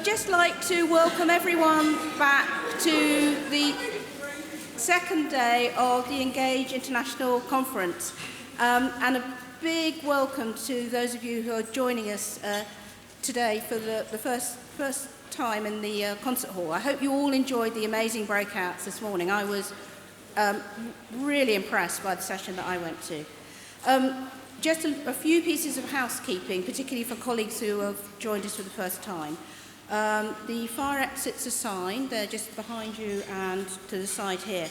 I'd just like to welcome everyone back to the second day of the Engage International Conference, and a big welcome to those of you who are joining us today for the first time in the concert hall. I hope you all enjoyed the amazing breakouts this morning. I was really impressed by the session that I went to. Just a few pieces of housekeeping, particularly for colleagues who have joined us for the first time. The fire exits are signed. They're just behind you and to the side here.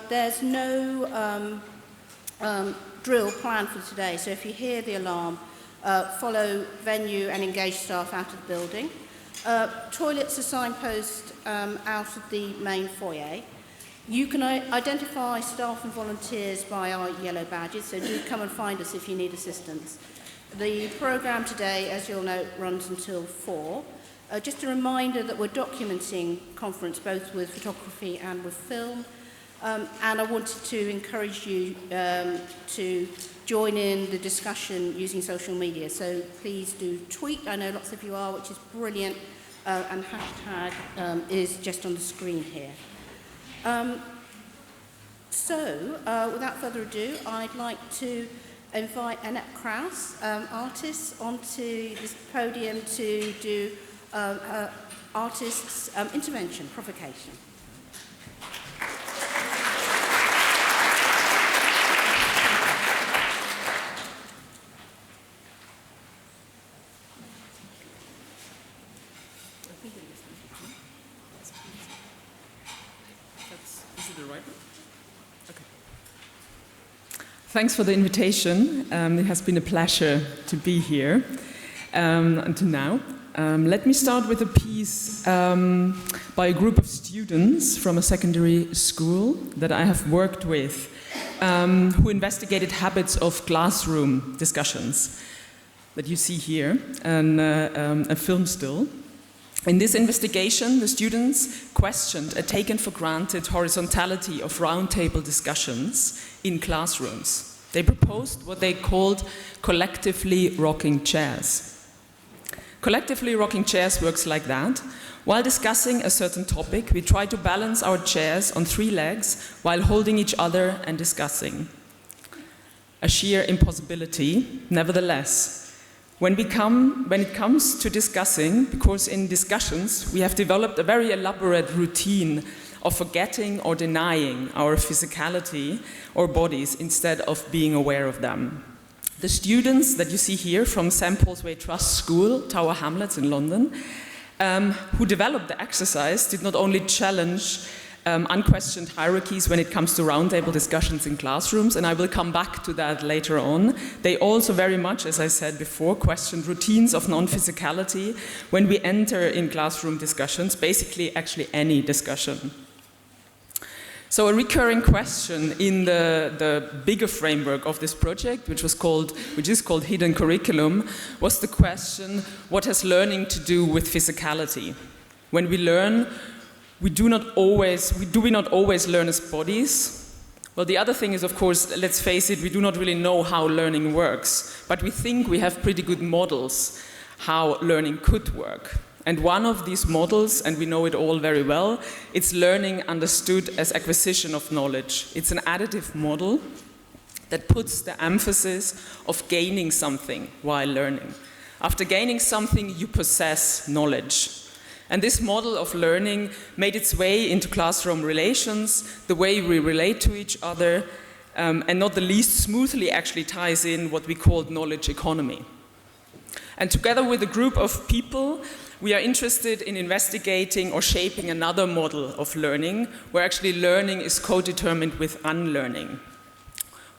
There's no drill planned for today, so if you hear the alarm, follow venue and Engage staff out of the building. Toilets are signposted out of the main foyer. You can identify staff and volunteers by our yellow badges, so do come and find us if you need assistance. The programme today, as you'll know, runs until 4. Just a reminder that we're documenting conference both with photography and with film, and I wanted to encourage you to join in the discussion using social media, so please do tweet. I know lots of you are, which is brilliant, and hashtag is just on the screen here. Without further ado, I'd like to invite Annette Krauss, artist, onto this podium to do artist's intervention, provocation. Thanks for the invitation. It has been a pleasure to be here until now. Let me start with a piece by a group of students from a secondary school that I have worked with, who investigated habits of classroom discussions that you see here, and a film still. In this investigation, the students questioned a taken-for-granted horizontality of roundtable discussions in classrooms. They proposed what they called collectively rocking chairs. Collectively rocking chairs works like that. While discussing a certain topic, we try to balance our chairs on 3 legs while holding each other and discussing. A sheer impossibility, nevertheless. When it comes to discussing, because in discussions we have developed a very elaborate routine of forgetting or denying our physicality or bodies instead of being aware of them. The students that you see here from St. Paul's Way Trust School, Tower Hamlets in London, who developed the exercise, did not only challenge unquestioned hierarchies when it comes to roundtable discussions in classrooms, and I will come back to that later on. They also very much, as I said before, questioned routines of non-physicality when we enter in classroom discussions, basically actually any discussion. So a recurring question in the bigger framework of this project, which is called Hidden Curriculum, was the question, what has learning to do with physicality? When we learn, do we not always learn as bodies? Well, the other thing is, of course, let's face it, we do not really know how learning works, but we think we have pretty good models how learning could work. And one of these models, and we know it all very well, it's learning understood as acquisition of knowledge. It's an additive model that puts the emphasis of gaining something while learning. After gaining something, you possess knowledge. And this model of learning made its way into classroom relations, the way we relate to each other, and not the least smoothly actually ties in what we called knowledge economy. And together with a group of people, we are interested in investigating or shaping another model of learning, where actually learning is co-determined with unlearning.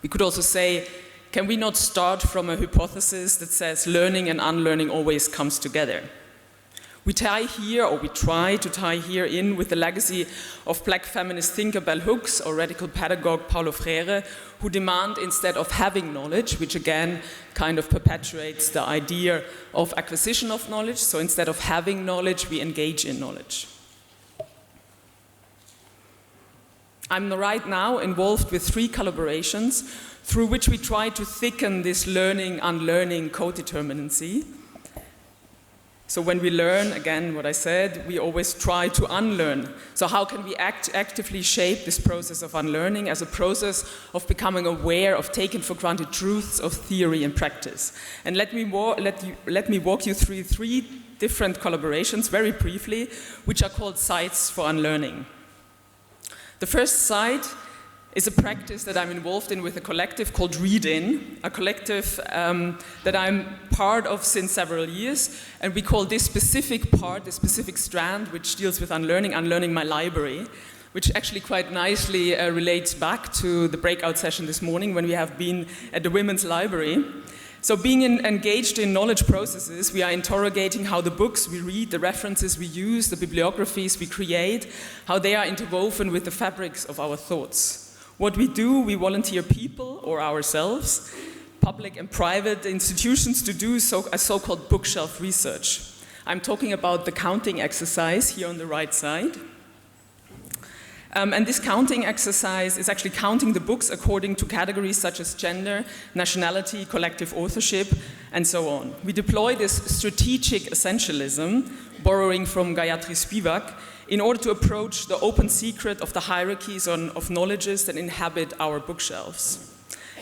We could also say, can we not start from a hypothesis that says learning and unlearning always comes together? We try to tie here in with the legacy of black feminist thinker bell hooks or radical pedagogue Paulo Freire, who demand instead of having knowledge, which again kind of perpetuates the idea of acquisition of knowledge. So instead of having knowledge, we engage in knowledge. I'm right now involved with 3 collaborations through which we try to thicken this learning-unlearning co-determinacy. So when we learn, again, what I said, we always try to unlearn. So how can we actively shape this process of unlearning as a process of becoming aware of taken for granted truths of theory and practice? And let me walk you through 3 different collaborations, very briefly, which are called sites for unlearning. The first site is a practice that I'm involved in with a collective called Read In, a collective that I'm part of since several years, and we call this specific part, this specific strand, which deals with unlearning, Unlearning My Library, which actually quite nicely relates back to the breakout session this morning when we have been at the Women's Library. So being engaged in knowledge processes, we are interrogating how the books we read, the references we use, the bibliographies we create, how they are interwoven with the fabrics of our thoughts. What we do, we volunteer people or ourselves, public and private institutions to do a so-called bookshelf research. I'm talking about the counting exercise here on the right side. And this counting exercise is actually counting the books according to categories such as gender, nationality, collective authorship, and so on. We deploy this strategic essentialism, borrowing from Gayatri Spivak, in order to approach the open secret of the hierarchies of knowledges that inhabit our bookshelves.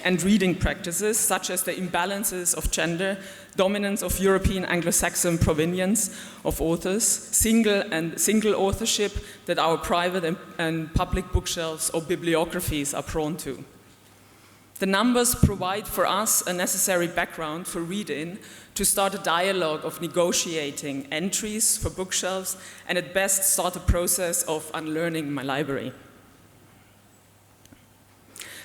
And reading practices, such as the imbalances of gender, dominance of European Anglo-Saxon provenience of authors, single authorship that our private and public bookshelves or bibliographies are prone to. The numbers provide for us a necessary background for read-in to start a dialogue of negotiating entries for bookshelves and at best start a process of unlearning my library.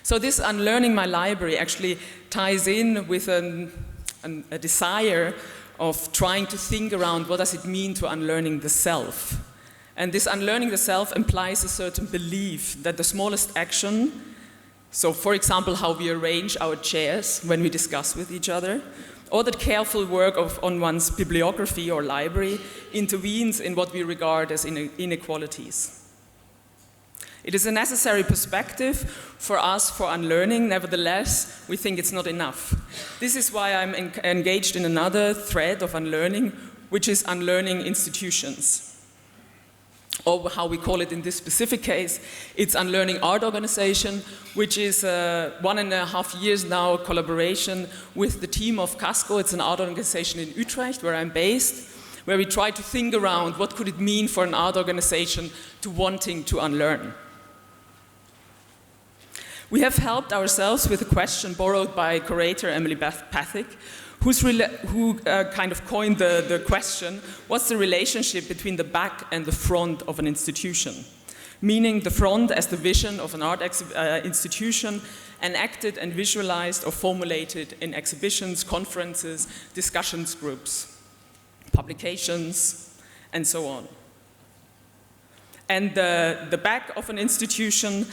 So this unlearning my library actually ties in with a desire of trying to think around what does it mean to unlearning the self. And this unlearning the self implies a certain belief that the smallest action, so for example how we arrange our chairs when we discuss with each other, or that careful work on one's bibliography or library intervenes in what we regard as inequalities. It is a necessary perspective for us for unlearning. Nevertheless, we think it's not enough. This is why I'm engaged in another thread of unlearning, which is unlearning institutions. Or how we call it in this specific case, it's Unlearning Art Organization, which is 1.5 years now collaboration with the team of Casco. It's an art organization in Utrecht, where I'm based, where we try to think around what could it mean for an art organization to wanting to unlearn. We have helped ourselves with a question borrowed by curator Emily Pathick, who kind of coined the question, what's the relationship between the back and the front of an institution? Meaning the front as the vision of an art institution, enacted and visualized or formulated in exhibitions, conferences, discussions groups, publications, and so on. And the back of an institution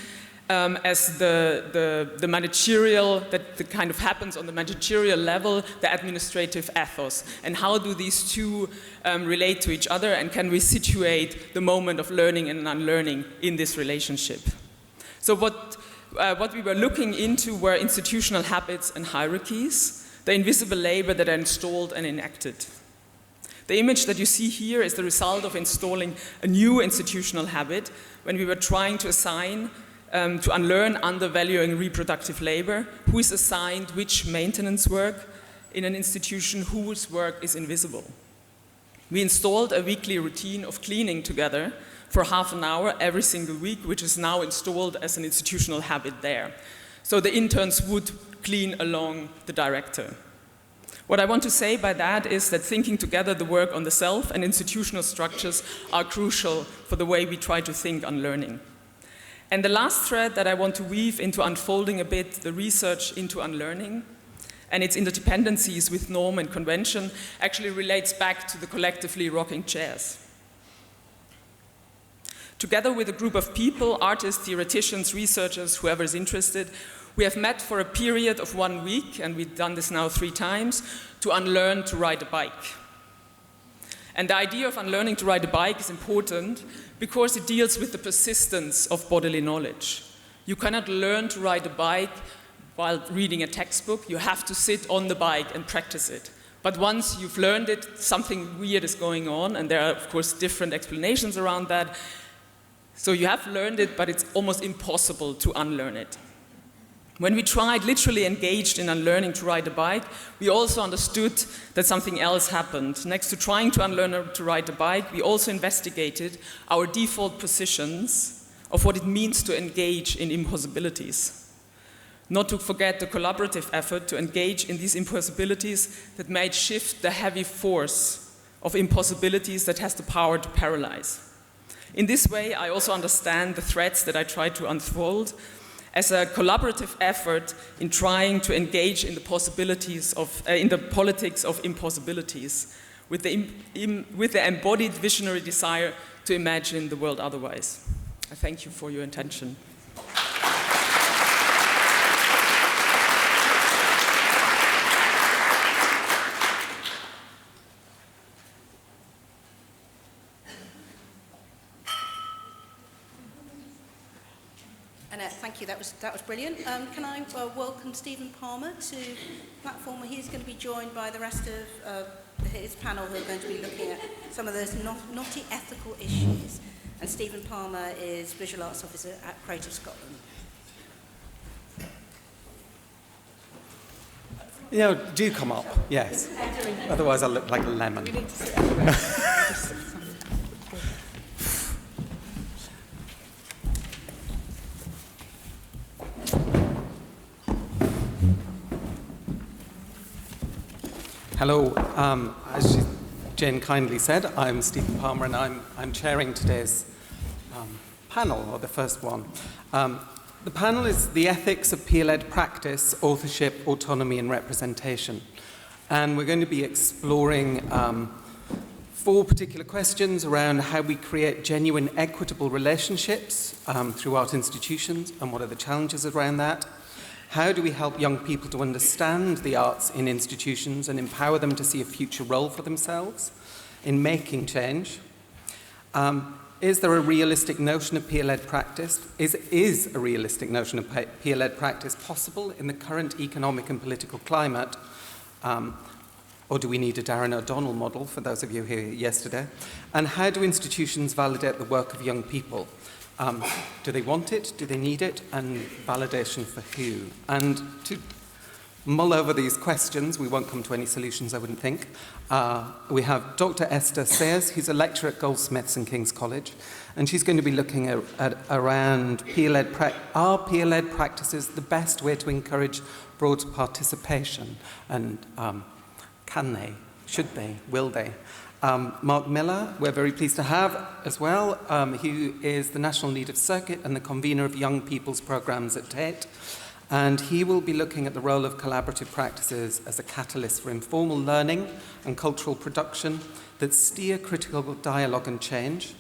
as the managerial, that kind of happens on the managerial level, the administrative ethos. And how do these two relate to each other, and can we situate the moment of learning and unlearning in this relationship? So what we were looking into were institutional habits and hierarchies, the invisible labor that are installed and enacted. The image that you see here is the result of installing a new institutional habit when we were trying to assign to unlearn undervaluing reproductive labor, who is assigned which maintenance work in an institution, whose work is invisible. We installed a weekly routine of cleaning together for half an hour every single week, which is now installed as an institutional habit there. So the interns would clean along the director. What I want to say by that is that thinking together the work on the self and institutional structures are crucial for the way we try to think on learning. And the last thread that I want to weave into unfolding a bit the research into unlearning and its interdependencies with norm and convention actually relates back to the collectively rocking chairs. Together with a group of people, artists, theoreticians, researchers, whoever is interested, we have met for a period of 1 week, and we've done this now 3 times, to unlearn to ride a bike. And the idea of unlearning to ride a bike is important because it deals with the persistence of bodily knowledge. You cannot learn to ride a bike while reading a textbook. You have to sit on the bike and practice it. But once you've learned it, something weird is going on, and there are, of course, different explanations around that. So you have learned it, but it's almost impossible to unlearn it. When we tried, literally engaged in unlearning to ride a bike, we also understood that something else happened. Next to trying to unlearn to ride a bike, we also investigated our default positions of what it means to engage in impossibilities. Not to forget the collaborative effort to engage in these impossibilities that might shift the heavy force of impossibilities that has the power to paralyze. In this way, I also understand the threats that I tried to unfold as a collaborative effort in trying to engage in the possibilities of, in the politics of impossibilities, with the embodied visionary desire to imagine the world otherwise. I thank you for your attention. Thank you, that was brilliant. Can I welcome Stephen Palmer to the platform, where he's going to be joined by the rest of his panel, who are going to be looking at some of those knotty ethical issues. And Stephen Palmer is Visual Arts Officer at Creative Scotland. You know, do come up, yes. Otherwise I'll look like a lemon. Hello, as Jane kindly said, I'm Stephen Palmer, and I'm chairing today's panel, or the first one. The panel is The Ethics of Peer-Led Practice, Authorship, Autonomy and Representation. And we're going to be exploring 4 particular questions around how we create genuine, equitable relationships through art institutions, and what are the challenges around that. How do we help young people to understand the arts in institutions and empower them to see a future role for themselves in making change? Is there a realistic notion of peer-led practice? Is a realistic notion of peer-led practice possible in the current economic and political climate? Or do we need a Darren O'Donnell model, for those of you here yesterday? And how do institutions validate the work of young people? Do they want it? Do they need it? And validation for who? And to mull over these questions, we won't come to any solutions, I wouldn't think. We have Dr. Esther Sayers, who's a lecturer at Goldsmiths and King's College, and she's going to be looking at around are peer-led practices the best way to encourage broad participation? And can they? Should they? Will they? Mark Miller, we're very pleased to have as well, who is the National Lead of Circuit and the convener of Young People's Programmes at Tate. And he will be looking at the role of collaborative practices as a catalyst for informal learning and cultural production that steer critical dialogue and change.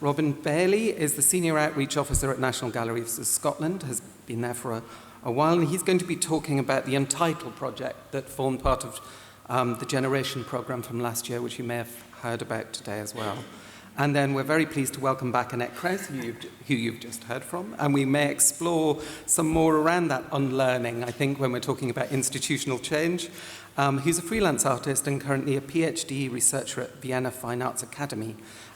Robin Bailey is the Senior Outreach Officer at National Galleries of Scotland, has been there for a while, and he's going to be talking about the Untitled project that formed part of the Generation programme from last year, which you may have heard about today as well. And then we're very pleased to welcome back Annette Krause, who you've just heard from, and we may explore some more around that unlearning, I think, when we're talking about institutional change. Who's a freelance artist and currently a PhD researcher at Vienna Fine Arts Academy.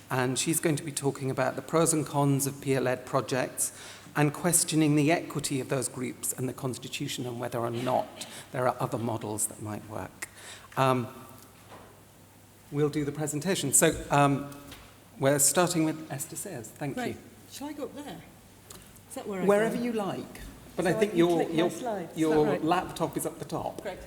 And she's going to be talking about the pros and cons of peer-led projects and questioning the equity of those groups and the constitution and whether or not there are other models that might work. We'll do the presentation. So we're starting with Esther Sayers. Thank you. Shall I go up there? Is that where I Wherever go? you like. But So I think I can your click my slides. Is your that right? laptop is up the top. Great.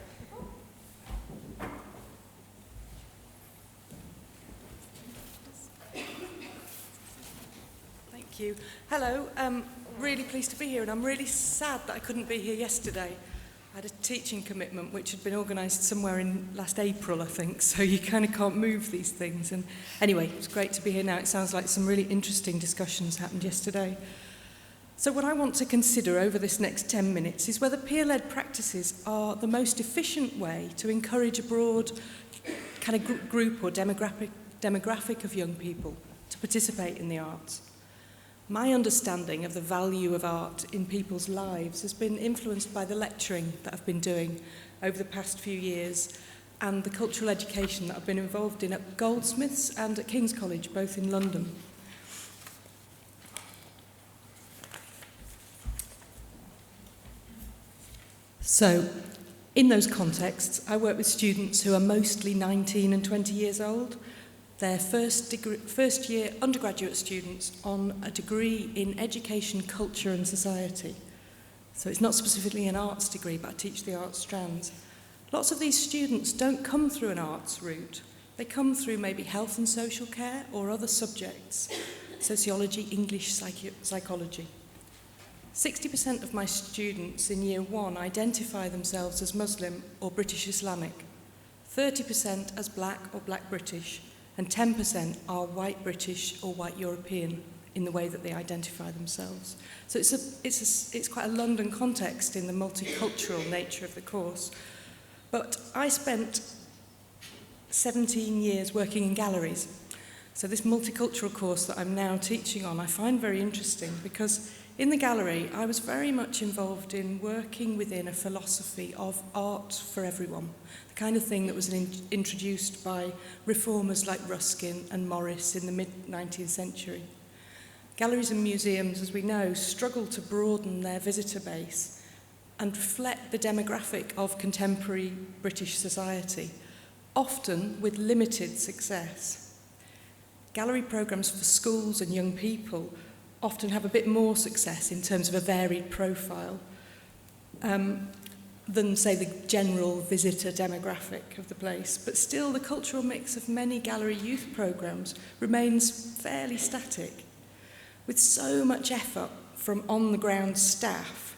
Thank you. Hello. Really pleased to be here, and I'm really sad that I couldn't be here yesterday. I had a teaching commitment which had been organised somewhere in last April, I think, so you kind of can't move these things. And anyway, it's great to be here now. It sounds like some really interesting discussions happened yesterday. So what I want to consider over this next 10 minutes is whether peer-led practices are the most efficient way to encourage a broad kind of group or demographic of young people to participate in the arts. My understanding of the value of art in people's lives has been influenced by the lecturing that I've been doing over the past few years and the cultural education that I've been involved in at Goldsmiths and at King's College, both in London. So, in those contexts, I work with students who are mostly 19 and 20 years old. They're first year undergraduate students on a degree in education, culture and society. So it's not specifically an arts degree, but I teach the arts strands. Lots of these students don't come through an arts route. They come through maybe health and social care or other subjects, sociology, English, psychology. 60% of my students in year one identify themselves as Muslim or British Islamic, 30% as black or black British, and 10% are white British or white European in the way that they identify themselves. So it's quite a London context in the multicultural nature of the course. But I spent 17 years working in galleries. So this multicultural course that I'm now teaching on, I find very interesting because in the gallery, I was very much involved in working within a philosophy of art for everyone, the kind of thing that was introduced by reformers like Ruskin and Morris in the mid-19th century. Galleries and museums, as we know, struggle to broaden their visitor base and reflect the demographic of contemporary British society, often with limited success. Gallery programmes for schools and young people often have a bit more success in terms of a varied profile than, say, the general visitor demographic of the place. But still, the cultural mix of many gallery youth programmes remains fairly static, with so much effort from on-the-ground staff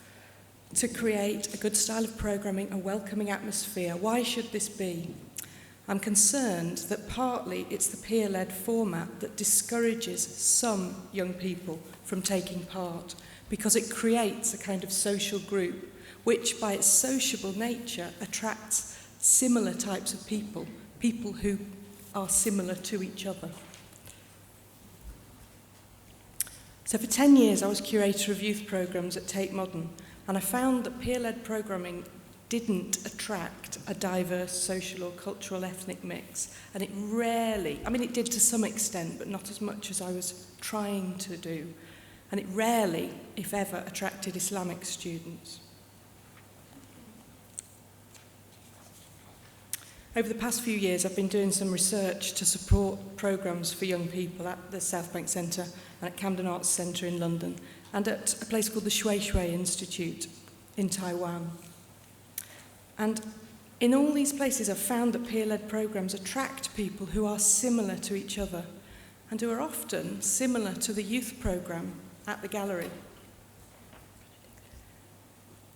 to create a good style of programming, a welcoming atmosphere. Why should this be? I'm concerned that partly it's the peer-led format that discourages some young people from taking part because it creates a kind of social group which by its sociable nature attracts similar types of people, people who are similar to each other. So for 10 years I was curator of youth programmes at Tate Modern, and I found that peer-led programming didn't attract a diverse social or cultural ethnic mix, and it rarely, I mean it did to some extent, but not as much as I was trying to do, and it rarely, if ever, attracted Islamic students. Over the past few years I've been doing some research to support programmes for young people at the South Bank Centre and at Camden Arts Centre in London, and at a place called the Shui Shui Institute in Taiwan. And in all these places I've found that peer-led programmes attract people who are similar to each other and who are often similar to the youth programme at the gallery.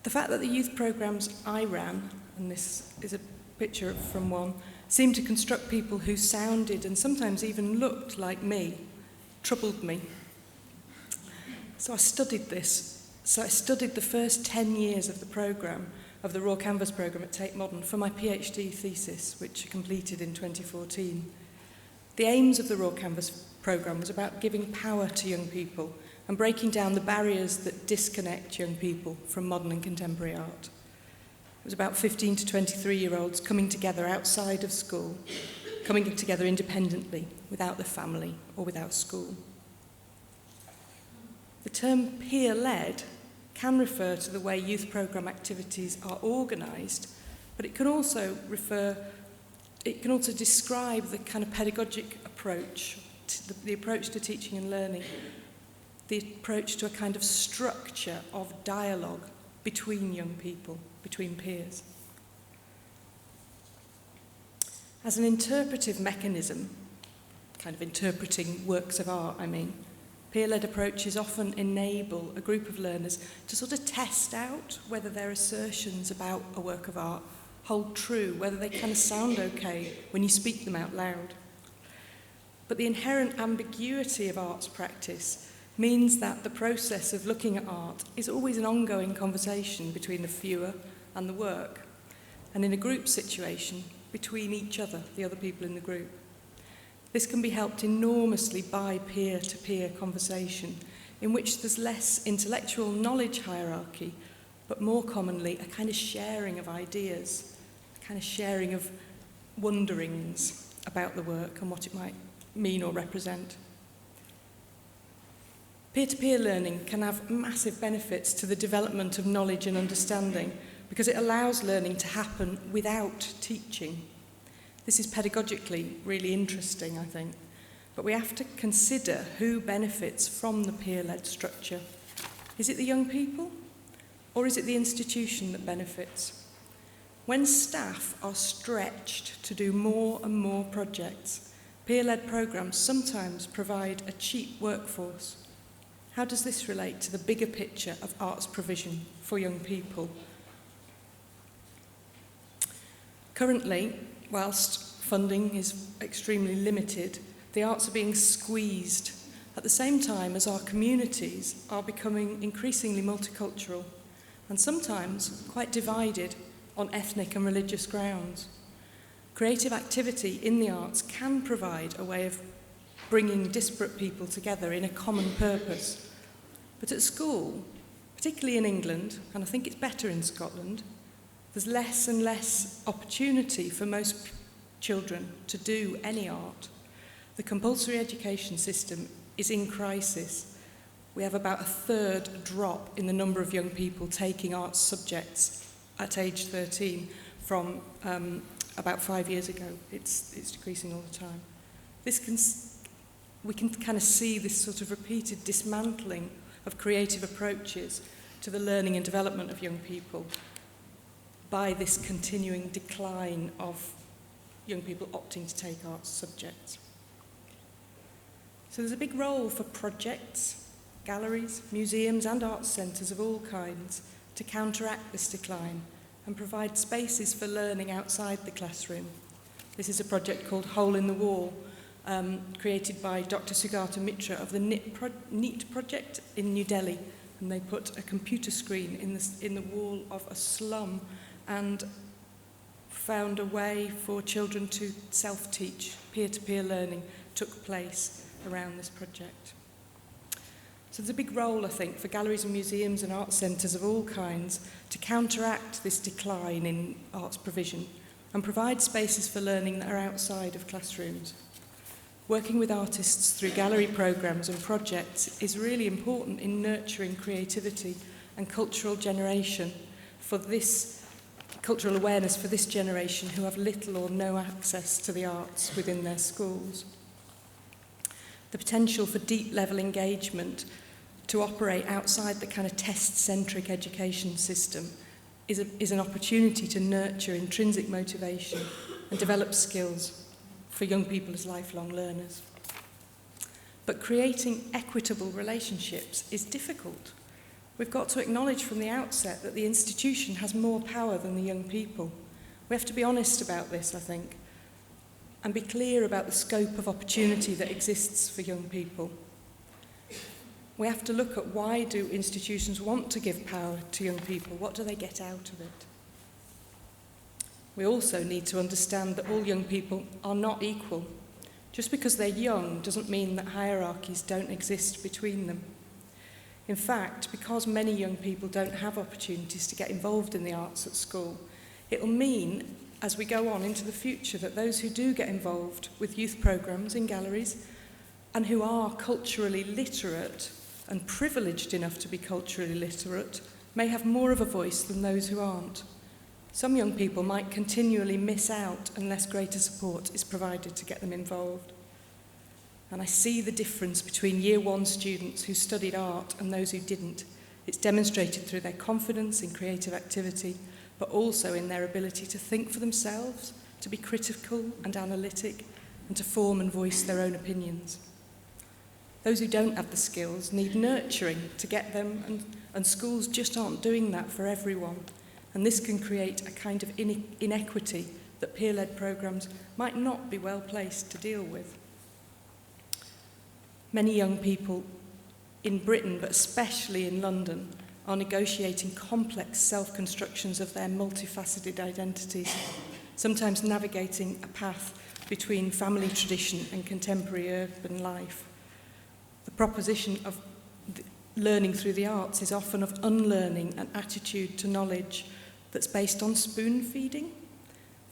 The fact that the youth programmes I ran, and this is a picture from one, seemed to construct people who sounded and sometimes even looked like me, troubled me. So I studied this. So I studied the first 10 years of the programme, of the Raw Canvas programme at Tate Modern, for my PhD thesis, which I completed in 2014. The aims of the Raw Canvas programme was about giving power to young people and breaking down the barriers that disconnect young people from modern and contemporary art. It was about 15 to 23-year-olds coming together outside of school, coming together independently, without the family or without school. The term peer-led can refer to the way youth programme activities are organised, but it can also describe the kind of pedagogic approach, the approach to teaching and learning, the approach to a kind of structure of dialogue between young people, between peers. As an interpretive mechanism, kind of interpreting works of art, peer-led approaches often enable a group of learners to sort of test out whether their assertions about a work of art hold true, whether they kind of sound okay when you speak them out loud. But the inherent ambiguity of arts practice means that the process of looking at art is always an ongoing conversation between the viewer and the work, and in a group situation, between each other, the other people in the group. This can be helped enormously by peer-to-peer conversation, in which there's less intellectual knowledge hierarchy, but more commonly a kind of sharing of ideas, a kind of sharing of wonderings about the work and what it might mean or represent. Peer-to-peer learning can have massive benefits to the development of knowledge and understanding because it allows learning to happen without teaching. This is pedagogically really interesting, I think, but we have to consider who benefits from the peer-led structure. Is it the young people, or is it the institution that benefits? When staff are stretched to do more and more projects, peer-led programmes sometimes provide a cheap workforce. How does this relate to the bigger picture of arts provision for young people? Currently, whilst funding is extremely limited, the arts are being squeezed at the same time as our communities are becoming increasingly multicultural and sometimes quite divided on ethnic and religious grounds. Creative activity in the arts can provide a way of bringing disparate people together in a common purpose. But at school, particularly in England, and I think it's better in Scotland, there's less and less opportunity for most children to do any art. The compulsory education system is in crisis. We have about a third drop in the number of young people taking arts subjects at age 13 from about 5 years ago. It's decreasing all the time. We can kind of see this sort of repeated dismantling of creative approaches to the learning and development of young people by this continuing decline of young people opting to take arts subjects. So there's a big role for projects, galleries, museums and arts centres of all kinds to counteract this decline and provide spaces for learning outside the classroom. This is a project called Hole in the Wall, created by Dr. Sugata Mitra of the NEAT project in New Delhi, and they put a computer screen in the wall of a slum and found a way for children to self-teach. Peer-to-peer learning took place around this project. So there's a big role, I think, for galleries and museums and art centres of all kinds to counteract this decline in arts provision and provide spaces for learning that are outside of classrooms. Working with artists through gallery programmes and projects is really important in nurturing creativity and cultural generation for this cultural awareness for this generation who have little or no access to the arts within their schools. The potential for deep level engagement to operate outside the kind of test-centric education system is an opportunity to nurture intrinsic motivation and develop skills for young people as lifelong learners. But creating equitable relationships is difficult. We've got to acknowledge from the outset that the institution has more power than the young people. We have to be honest about this, I think, and be clear about the scope of opportunity that exists for young people. We have to look at why do institutions want to give power to young people? What do they get out of it? We also need to understand that all young people are not equal. Just because they're young doesn't mean that hierarchies don't exist between them. In fact, because many young people don't have opportunities to get involved in the arts at school, it'll mean, as we go on into the future, that those who do get involved with youth programmes in galleries and who are culturally literate and privileged enough to be culturally literate may have more of a voice than those who aren't. Some young people might continually miss out unless greater support is provided to get them involved. And I see the difference between Year 1 students who studied art and those who didn't. It's demonstrated through their confidence in creative activity, but also in their ability to think for themselves, to be critical and analytic, and to form and voice their own opinions. Those who don't have the skills need nurturing to get them, and schools just aren't doing that for everyone. And this can create a kind of inequity that peer-led programmes might not be well placed to deal with. Many young people in Britain, but especially in London, are negotiating complex self-constructions of their multifaceted identities, sometimes navigating a path between family tradition and contemporary urban life. The proposition of learning through the arts is often of unlearning an attitude to knowledge that's based on spoon feeding.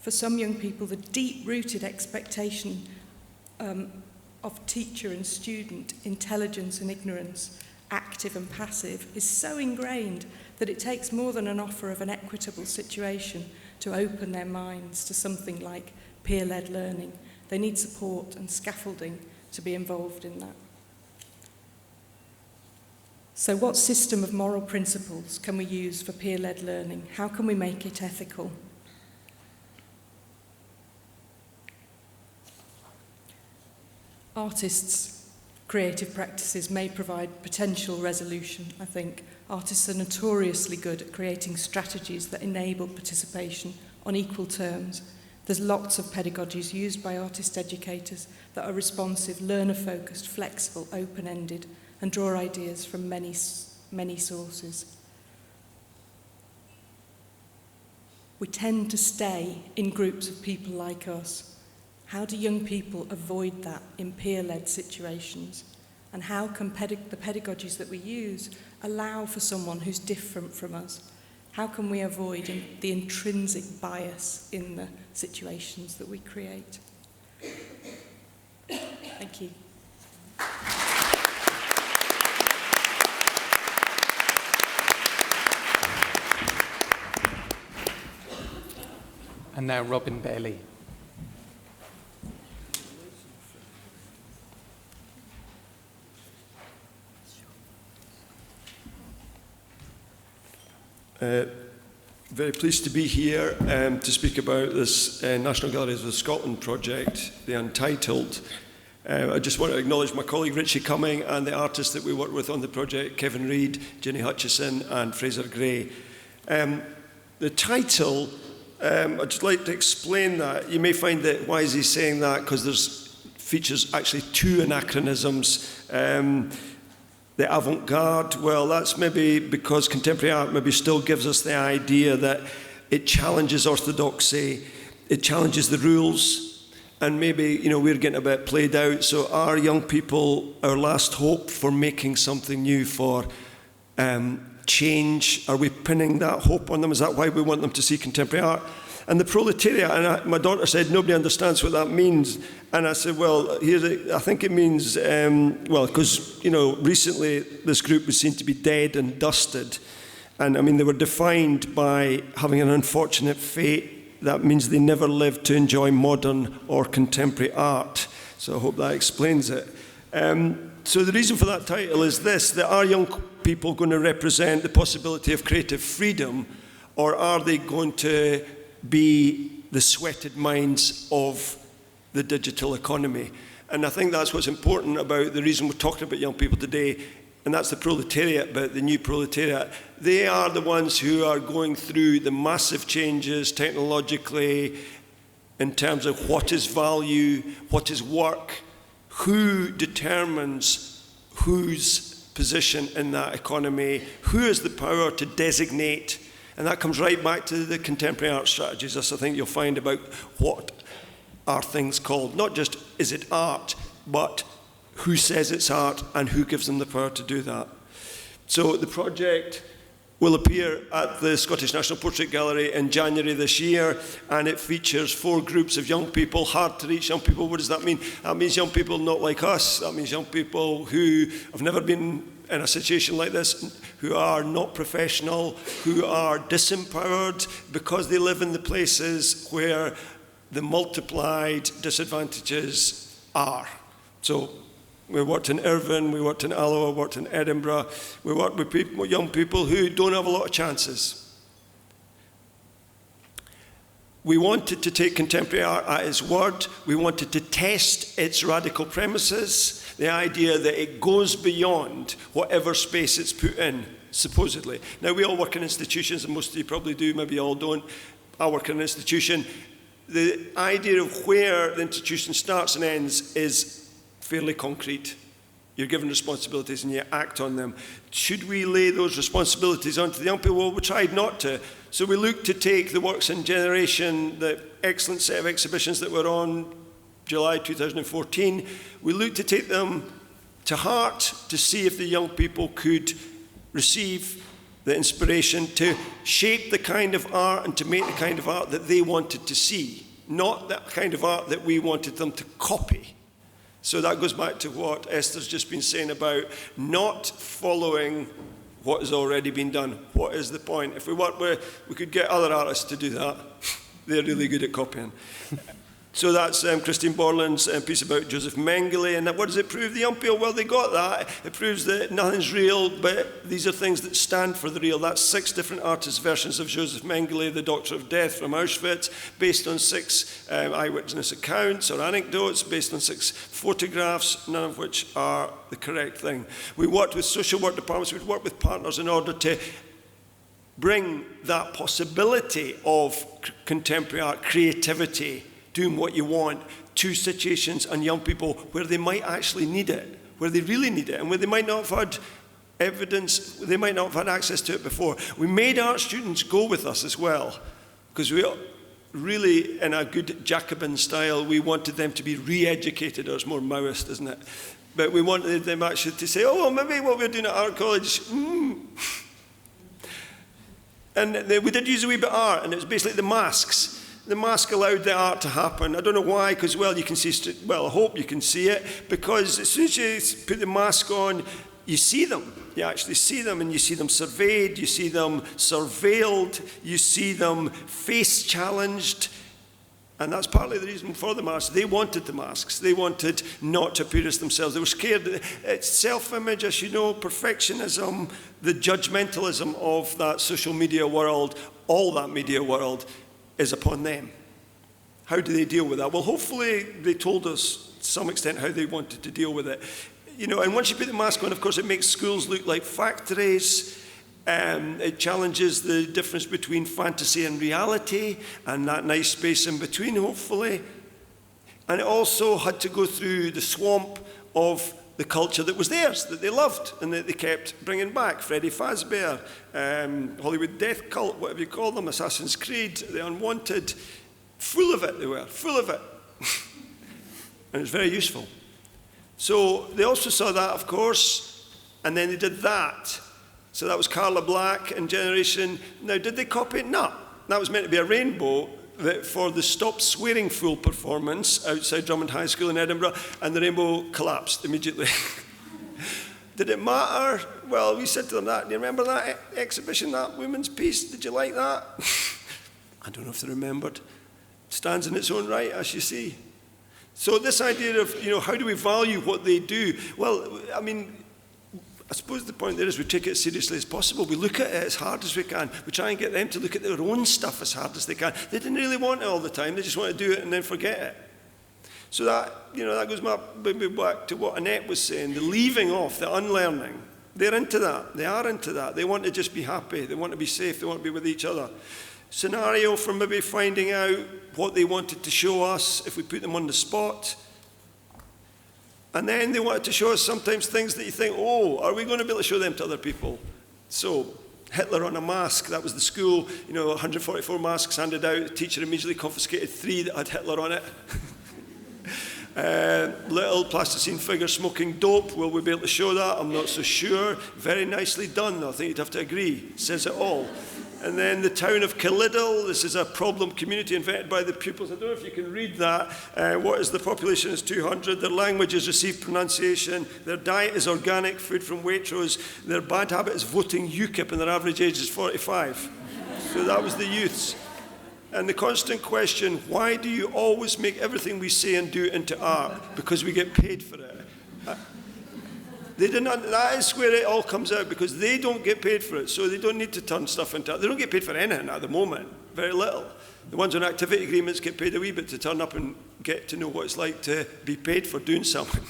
for some young people, the deep-rooted expectation of teacher and student, intelligence and ignorance, active and passive, is so ingrained that it takes more than an offer of an equitable situation to open their minds to something like peer-led learning. They need support and scaffolding to be involved in that. So what system of moral principles can we use for peer-led learning? How can we make it ethical? Artists' creative practices may provide potential resolution, I think. Artists are notoriously good at creating strategies that enable participation on equal terms. There's lots of pedagogies used by artist educators that are responsive, learner-focused, flexible, open-ended, and draw ideas from many sources. We tend to stay in groups of people like us. How do young people avoid that in peer-led situations? And how can the pedagogies that we use allow for someone who's different from us? How can we avoid the intrinsic bias in the situations that we create? Thank you. And now Robin Bailey. Very pleased to be here to speak about this National Galleries of Scotland project, The Untitled. I just want to acknowledge my colleague Richie Cumming and the artists that we work with on the project, Kevin Reid, Jenny Hutchison and Fraser Gray. The title, I'd just like to explain that. You may find that, why is he saying that? Because there's features actually two anachronisms. The avant-garde, well, that's maybe because contemporary art maybe still gives us the idea that it challenges orthodoxy, it challenges the rules, and maybe, you know, we're getting a bit played out. So are young people our last hope for making something new, for change? Are we pinning that hope on them? Is that why we want them to see contemporary art? And the proletariat, and my daughter said, nobody understands what that means. And I said, well, I think it means, well, because, you know, recently this group was seen to be dead and dusted. And I mean, they were defined by having an unfortunate fate. That means they never lived to enjoy modern or contemporary art. So I hope that explains it. So the reason for that title is this, that are young people going to represent the possibility of creative freedom, or are they going to be the sweated minds of the digital economy? And I think that's what's important about the reason we're talking about young people today, and that's the proletariat, but the new proletariat. They are the ones who are going through the massive changes technologically in terms of what is value, what is work, who determines whose position in that economy, who has the power to designate. And that comes right back to the contemporary art strategies. That's, I think, you'll find about what are things called. Not just is it art, but who says it's art and who gives them the power to do that. So the project will appear at the Scottish National Portrait Gallery in January this year, and it features 4 groups of young people, hard to reach young people. What does that mean? That means young people not like us. That means young people who have never been in a situation like this, who are not professional, who are disempowered because they live in the places where the multiplied disadvantages are. So we worked in Irvine, we worked in Alloa, worked in Edinburgh. We worked with people, young people who don't have a lot of chances. We wanted to take contemporary art at its word. We wanted to test its radical premises, the idea that it goes beyond whatever space it's put in, supposedly. Now, we all work in institutions, and most of you probably do, maybe you all don't. I work in an institution. The idea of where the institution starts and ends is fairly concrete. You're given responsibilities and you act on them. Should we lay those responsibilities onto the young people? Well, we tried not to. So we looked to take the Works in Generation, the excellent set of exhibitions that were on July 2014. We looked to take them to heart to see if the young people could receive the inspiration to shape the kind of art and to make the kind of art that they wanted to see, not the kind of art that we wanted them to copy. So that goes back to what Esther's just been saying about not following what has already been done. What is the point? If we work with, we could get other artists to do that. They're really good at copying. So that's Christine Borland's piece about Joseph Mengele. And what does it prove? The Umpio, well, they got that. It proves that nothing's real, but these are things that stand for the real. That's 6 different artists' versions of Joseph Mengele, the Doctor of Death from Auschwitz, based on 6 eyewitness accounts or anecdotes, based on 6 photographs, none of which are the correct thing. We worked with social work departments, we'd worked with partners in order to bring that possibility of contemporary art, creativity, doing what you want, to situations and young people where they might actually need it, where they really need it, and where they might not have had evidence, they might not have had access to it before. We made art students go with us as well, because we really, in a good Jacobin style, we wanted them to be re-educated, or it's more Maoist, isn't it? But we wanted them actually to say, oh, well, maybe what we're doing at art college, And we did use a wee bit of art, and it was basically the masks. The mask allowed the art to happen. I don't know why, because, well, you can see, well, I hope you can see it, because as soon as you put the mask on, you see them. You actually see them, and you see them surveyed, you see them surveilled, you see them face-challenged, and that's partly the reason for the masks. They wanted the masks. They wanted not to appear as themselves. They were scared. It's self-image, as you know, perfectionism, the judgmentalism of that social media world, all that media world, is upon them. How do they deal with that? Well, hopefully they told us to some extent how they wanted to deal with it. You know, and once you put the mask on, of course, it makes schools look like factories. It challenges the difference between fantasy and reality, and that nice space in between, hopefully. And it also had to go through the swamp of the culture that was theirs, that they loved, and that they kept bringing back. Freddy Fazbear, Hollywood Death Cult, whatever you call them, Assassin's Creed, The Unwanted. Full of it, they were, full of it. And it was very useful. So they also saw that, of course, and then they did that. So that was Carla Black and Generation. Now, did they copy it? No. That was meant to be a rainbow for the Stop Swearing Fool performance outside Drummond High School in Edinburgh, and the rainbow collapsed immediately. Did it matter? Well, we said to them that. Do you remember that exhibition, that women's piece? Did you like that? I don't know if they remembered. It stands in its own right, as you see. So this idea of, you know, how do we value what they do? Well, I mean, I suppose the point there is we take it as seriously as possible. We look at it as hard as we can. We try and get them to look at their own stuff as hard as they can. They didn't really want it all the time. They just want to do it and then forget it. So that, you know, that goes back to what Annette was saying, the leaving off, the unlearning. They're into that. They are into that. They want to just be happy. They want to be safe. They want to be with each other. Scenario for maybe finding out what they wanted to show us if we put them on the spot. And then they wanted to show us sometimes things that you think, oh, are we going to be able to show them to other people? So, Hitler on a mask, that was the school, you know, 144 masks handed out. The teacher immediately confiscated 3 that had Hitler on it. Little plasticine figure smoking dope, will we be able to show that? I'm not so sure. Very nicely done, though. I think you'd have to agree. It says it all. And then the town of Kaliddle, this is a problem community invented by the pupils. I don't know if you can read that. What is the population is 200. Their language is received pronunciation. Their diet is organic, food from Waitrose. Their bad habit is voting UKIP, and their average age is 45. So that was the youths. And the constant question, why do you always make everything we say and do into art? Because we get paid for it. They did not, that is where it all comes out, because they don't get paid for it, so they don't need to turn stuff into art. They don't get paid for anything at the moment, very little. The ones on activity agreements get paid a wee bit to turn up and get to know what it's like to be paid for doing something.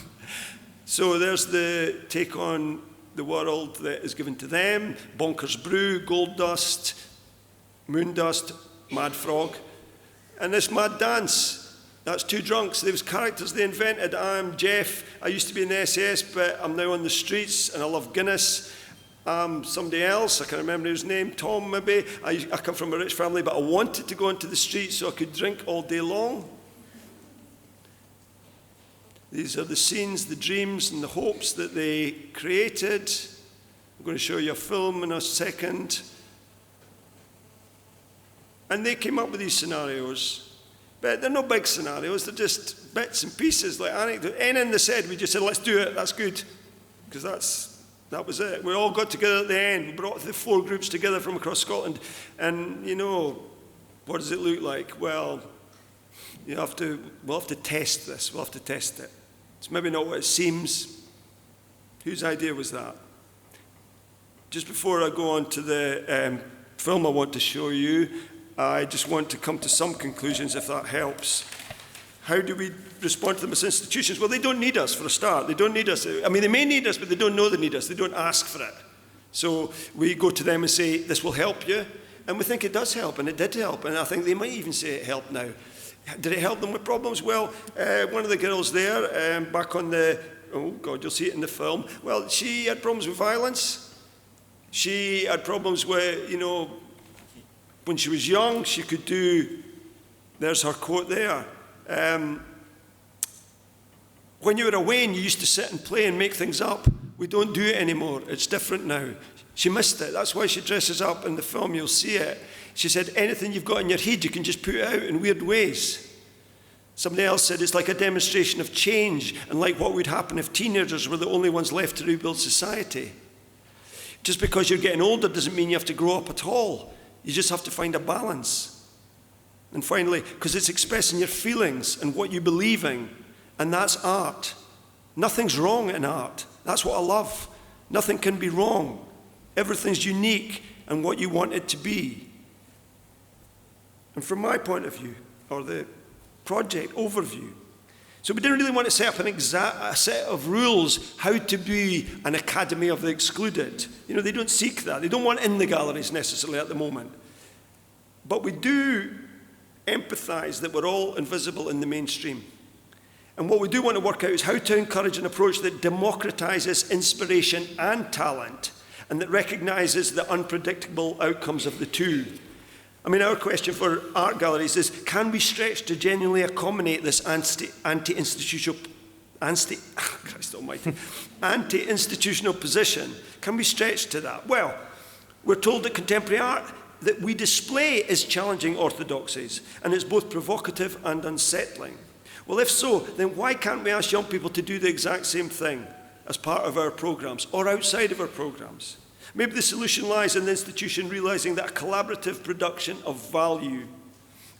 So there's the take on the world that is given to them, Bonkers Brew, Gold Dust, Moon Dust, Mad Frog, and this Mad Dance. That's 2 drunks. There was characters they invented. I'm Jeff. I used to be in the SS, but I'm now on the streets, and I love Guinness. I'm somebody else. I can't remember his name. Tom, maybe. I come from a rich family, but I wanted to go into the streets so I could drink all day long. These are the scenes, the dreams, and the hopes that they created. I'm going to show you a film in a second. And they came up with these scenarios. But they're no big scenarios, they're just bits and pieces, like anecdote. Anything they said, we just said, let's do it, that's good. Because that was it. We all got together at the end. We brought the 4 groups together from across Scotland. And, you know, what does it look like? Well, we'll have to test this. We'll have to test it. It's maybe not what it seems. Whose idea was that? Just before I go on to the film I want to show you, I just want to come to some conclusions, if that helps. How do we respond to them as institutions? Well, they don't need us for a start. They don't need us. I mean, they may need us, but they don't know they need us. They don't ask for it. So we go to them and say, this will help you. And we think it does help, and it did help. And I think they might even say it helped now. Did it help them with problems? Well, one of the girls there, back on the, oh God, you'll see it in the film. Well, she had problems with violence. She had problems with, you know, when she was young, she could do, there's her quote there. When you were away and you used to sit and play and make things up, we don't do it anymore. It's different now. She missed it. That's why she dresses up in the film. You'll see it. She said, anything you've got in your head, you can just put it out in weird ways. Somebody else said it's like a demonstration of change and like what would happen if teenagers were the only ones left to rebuild society. Just because you're getting older doesn't mean you have to grow up at all. You just have to find a balance. And finally, because it's expressing your feelings and what you believe in, and that's art. Nothing's wrong in art. That's what I love. Nothing can be wrong. Everything's unique and what you want it to be. And from my point of view, or the project overview, so we didn't really want to set up a set of rules how to be an academy of the excluded. You know, they don't seek that. They don't want in the galleries necessarily at the moment. But we do empathize that we're all invisible in the mainstream. And what we do want to work out is how to encourage an approach that democratizes inspiration and talent, and that recognizes the unpredictable outcomes of the two. I mean, our question for art galleries is, can we stretch to genuinely accommodate this anti-institutional position? Can we stretch to that? Well, we're told that contemporary art that we display is challenging orthodoxies, and it's both provocative and unsettling. Well, if so, then why can't we ask young people to do the exact same thing as part of our programs or outside of our programs? Maybe the solution lies in the institution realizing that a collaborative production of value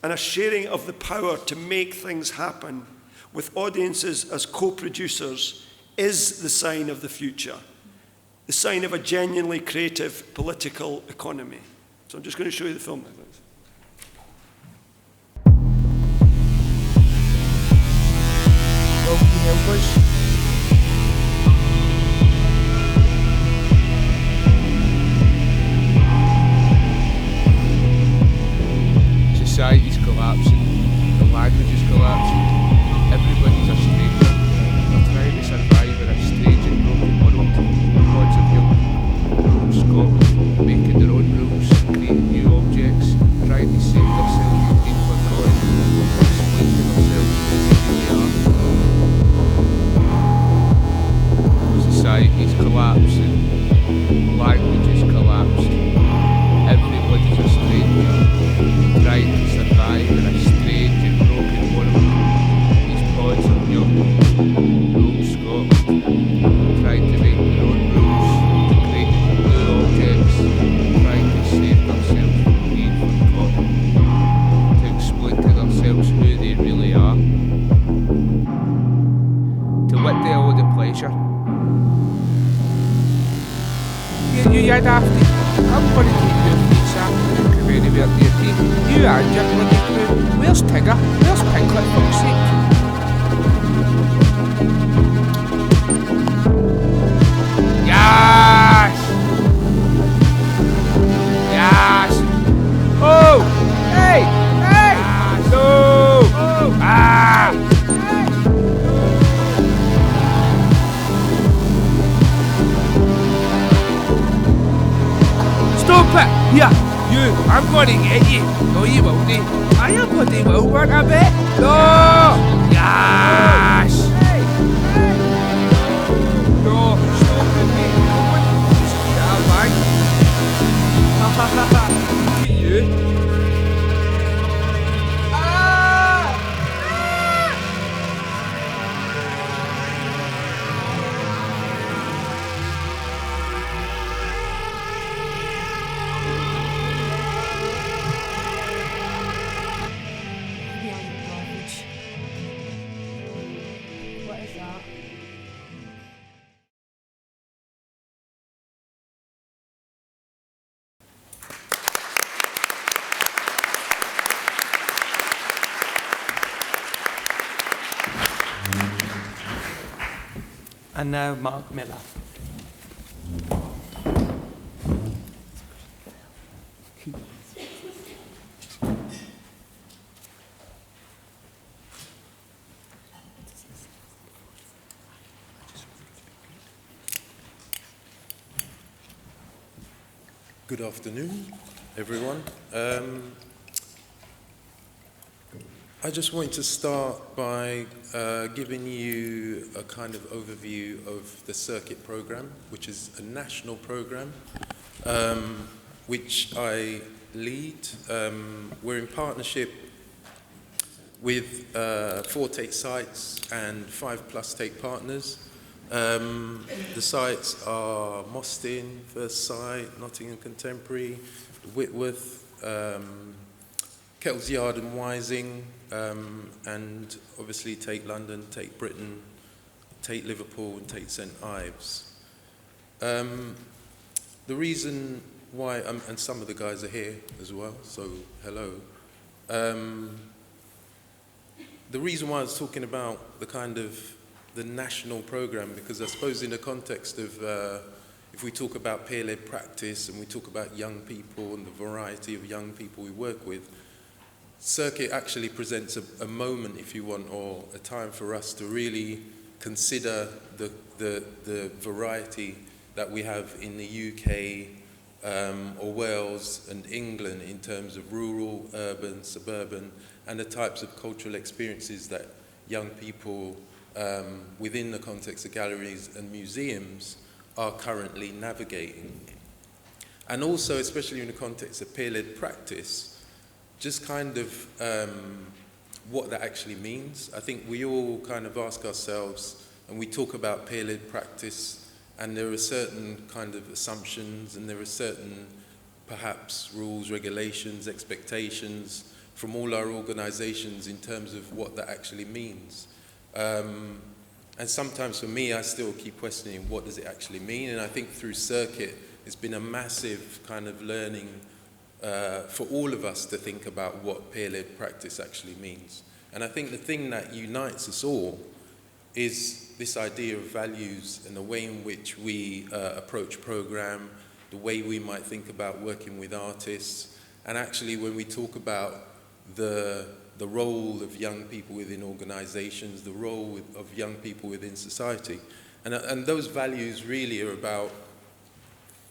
and a sharing of the power to make things happen with audiences as co-producers is the sign of the future, the sign of a genuinely creative political economy. So I'm just going to show you the film now. Well, can you help us? Society's collapsing, the language is collapsing, everybody's a stranger. We're trying to survive in a strange and broken world. Gods of young Scotland making their own rules, creating new objects, trying to save themselves from being forgotten, explaining themselves who they really are. Society's collapsing, language is collapsed, everybody's a stranger. Trying to survive in a strange and broken world. These pods of young roam Scotland, trying to make their own rules, creating new objects, trying to save themselves from being forgotten, to explain to themselves who they really are. To what they owe the pleasure. You dafty, I'm going to take your feet, Sam. Anywhere near me. You and your bloody crew. Where's Tigger? Where's Piglet, for fuck's sake? Yes! Yes! Oh! Hey! Hey! Yes. No! Oh! Ah! Stop it! Here! You, I'm going to get you. No, you won't. I am bloody will work a bit. No! Yes! Hey! Hey! No, stop it, mate. Just get And now Mark Miller. Good afternoon, everyone. I just want to start by giving you a kind of overview of the circuit program, which is a national program, which I lead. We're in partnership with 4 TATE sites and 5+ TATE partners. The sites are Mostyn, First Sight, Nottingham Contemporary, Whitworth, Kettle's Yard and Wising, and obviously TATE London, TATE Britain, TATE Liverpool and TATE St Ives. The reason why, and some of the guys are here as well, so hello. The reason why I was talking about the national program, because I suppose in the context of, if we talk about peer-led practice and we talk about young people and the variety of young people we work with, Circuit actually presents a moment, if you want, or a time for us to really consider the variety that we have in the UK or Wales and England in terms of rural, urban, suburban, and the types of cultural experiences that young people within the context of galleries and museums are currently navigating. And also, especially in the context of peer-led practice, just kind of what that actually means. I think we all kind of ask ourselves, and we talk about peer-led practice, and there are certain kind of assumptions, and there are certain perhaps rules, regulations, expectations from all our organizations in terms of what that actually means. And sometimes for me, I still keep questioning what does it actually mean, and I think through Circuit, it's been a massive kind of learning for all of us to think about what peer-led practice actually means. And I think the thing that unites us all is this idea of values and the way in which we approach program, the way we might think about working with artists, and actually when we talk about the role of young people within organizations, the role of young people within society. And those values really are about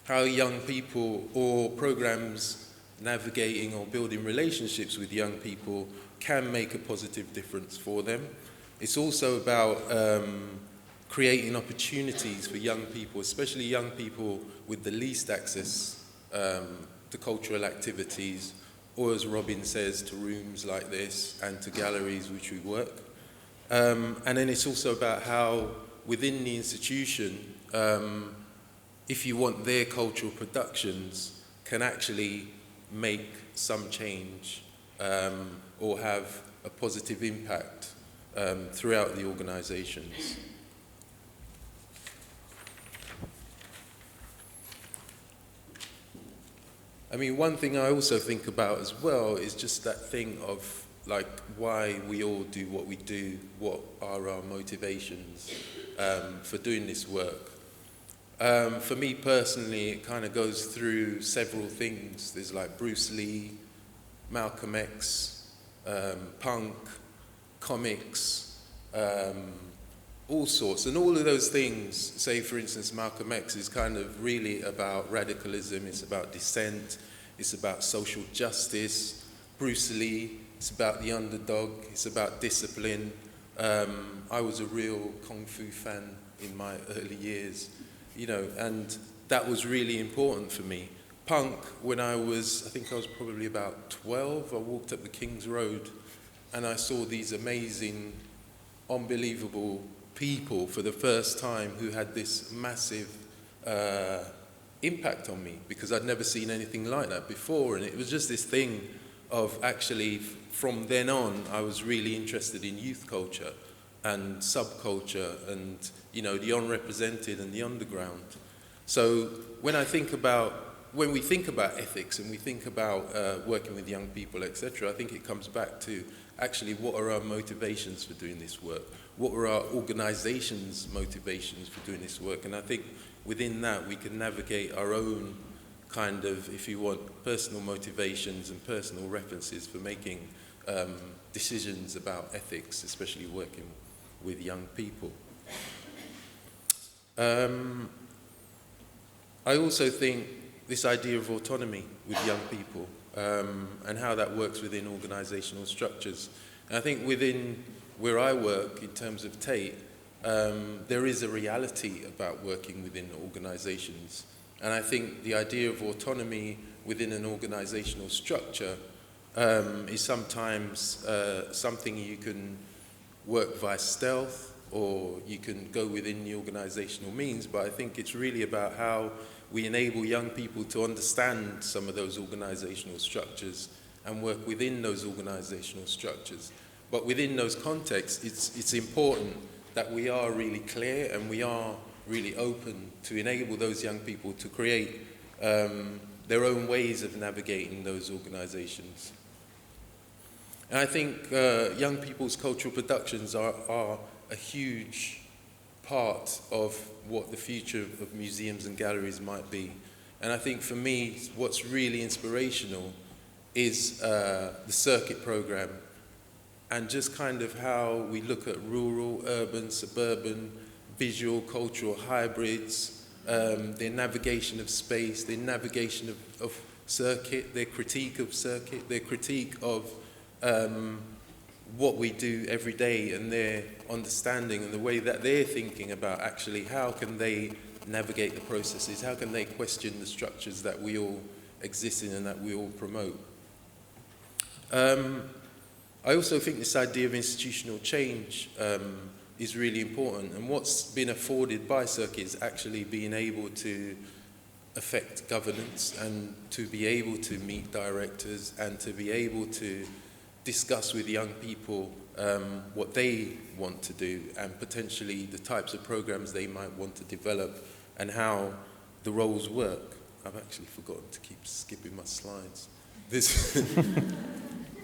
how young people or programs navigating or building relationships with young people can make a positive difference for them. It's also about creating opportunities for young people, especially young people with the least access to cultural activities, or as Robin says, to rooms like this and to galleries which we work. And then it's also about how within the institution, if you want their cultural productions, can actually make some change or have a positive impact throughout the organizations. I mean, one thing I also think about as well is just that thing of like why we all do what we do, what are our motivations for doing this work. For me personally, it kind of goes through several things. There's like Bruce Lee, Malcolm X, punk, comics, all sorts. And all of those things, say for instance, Malcolm X is kind of really about radicalism, it's about dissent, it's about social justice. Bruce Lee, it's about the underdog, it's about discipline. I was a real Kung Fu fan in my early years, you know, and that was really important for me. Punk, when I think I was probably about 12, I walked up the King's Road and I saw these amazing, unbelievable people for the first time who had this massive impact on me because I'd never seen anything like that before. And it was just this thing of actually, from then on, I was really interested in youth culture and subculture and, you know, the unrepresented and the underground. So when we think about ethics and we think about working with young people, etc., I think it comes back to actually what are our motivations for doing this work? What are our organisations' motivations for doing this work? And I think within that we can navigate our own kind of, if you want, personal motivations and personal references for making decisions about ethics, especially working with young people. I also think this idea of autonomy with young people and how that works within organisational structures. And I think within where I work, in terms of Tate, there is a reality about working within organisations. And I think the idea of autonomy within an organisational structure is sometimes something you can work via stealth, or you can go within the organisational means, but I think it's really about how we enable young people to understand some of those organisational structures and work within those organisational structures. But within those contexts, it's important that we are really clear and we are really open to enable those young people to create their own ways of navigating those organisations. And I think young people's cultural productions are a huge part of what the future of museums and galleries might be. And I think for me, what's really inspirational is the circuit program, and just kind of how we look at rural, urban, suburban, visual, cultural hybrids, their navigation of space, their navigation of circuit, their critique of circuit, their critique of what we do every day, and their understanding and the way that they're thinking about actually how can they navigate the processes, how can they question the structures that we all exist in and that we all promote. I also think this idea of institutional change is really important, and what's been afforded by Circuit is actually being able to affect governance and to be able to meet directors and to be able to discuss with young people what they want to do and potentially the types of programs they might want to develop and how the roles work. I've actually forgotten to keep skipping my slides.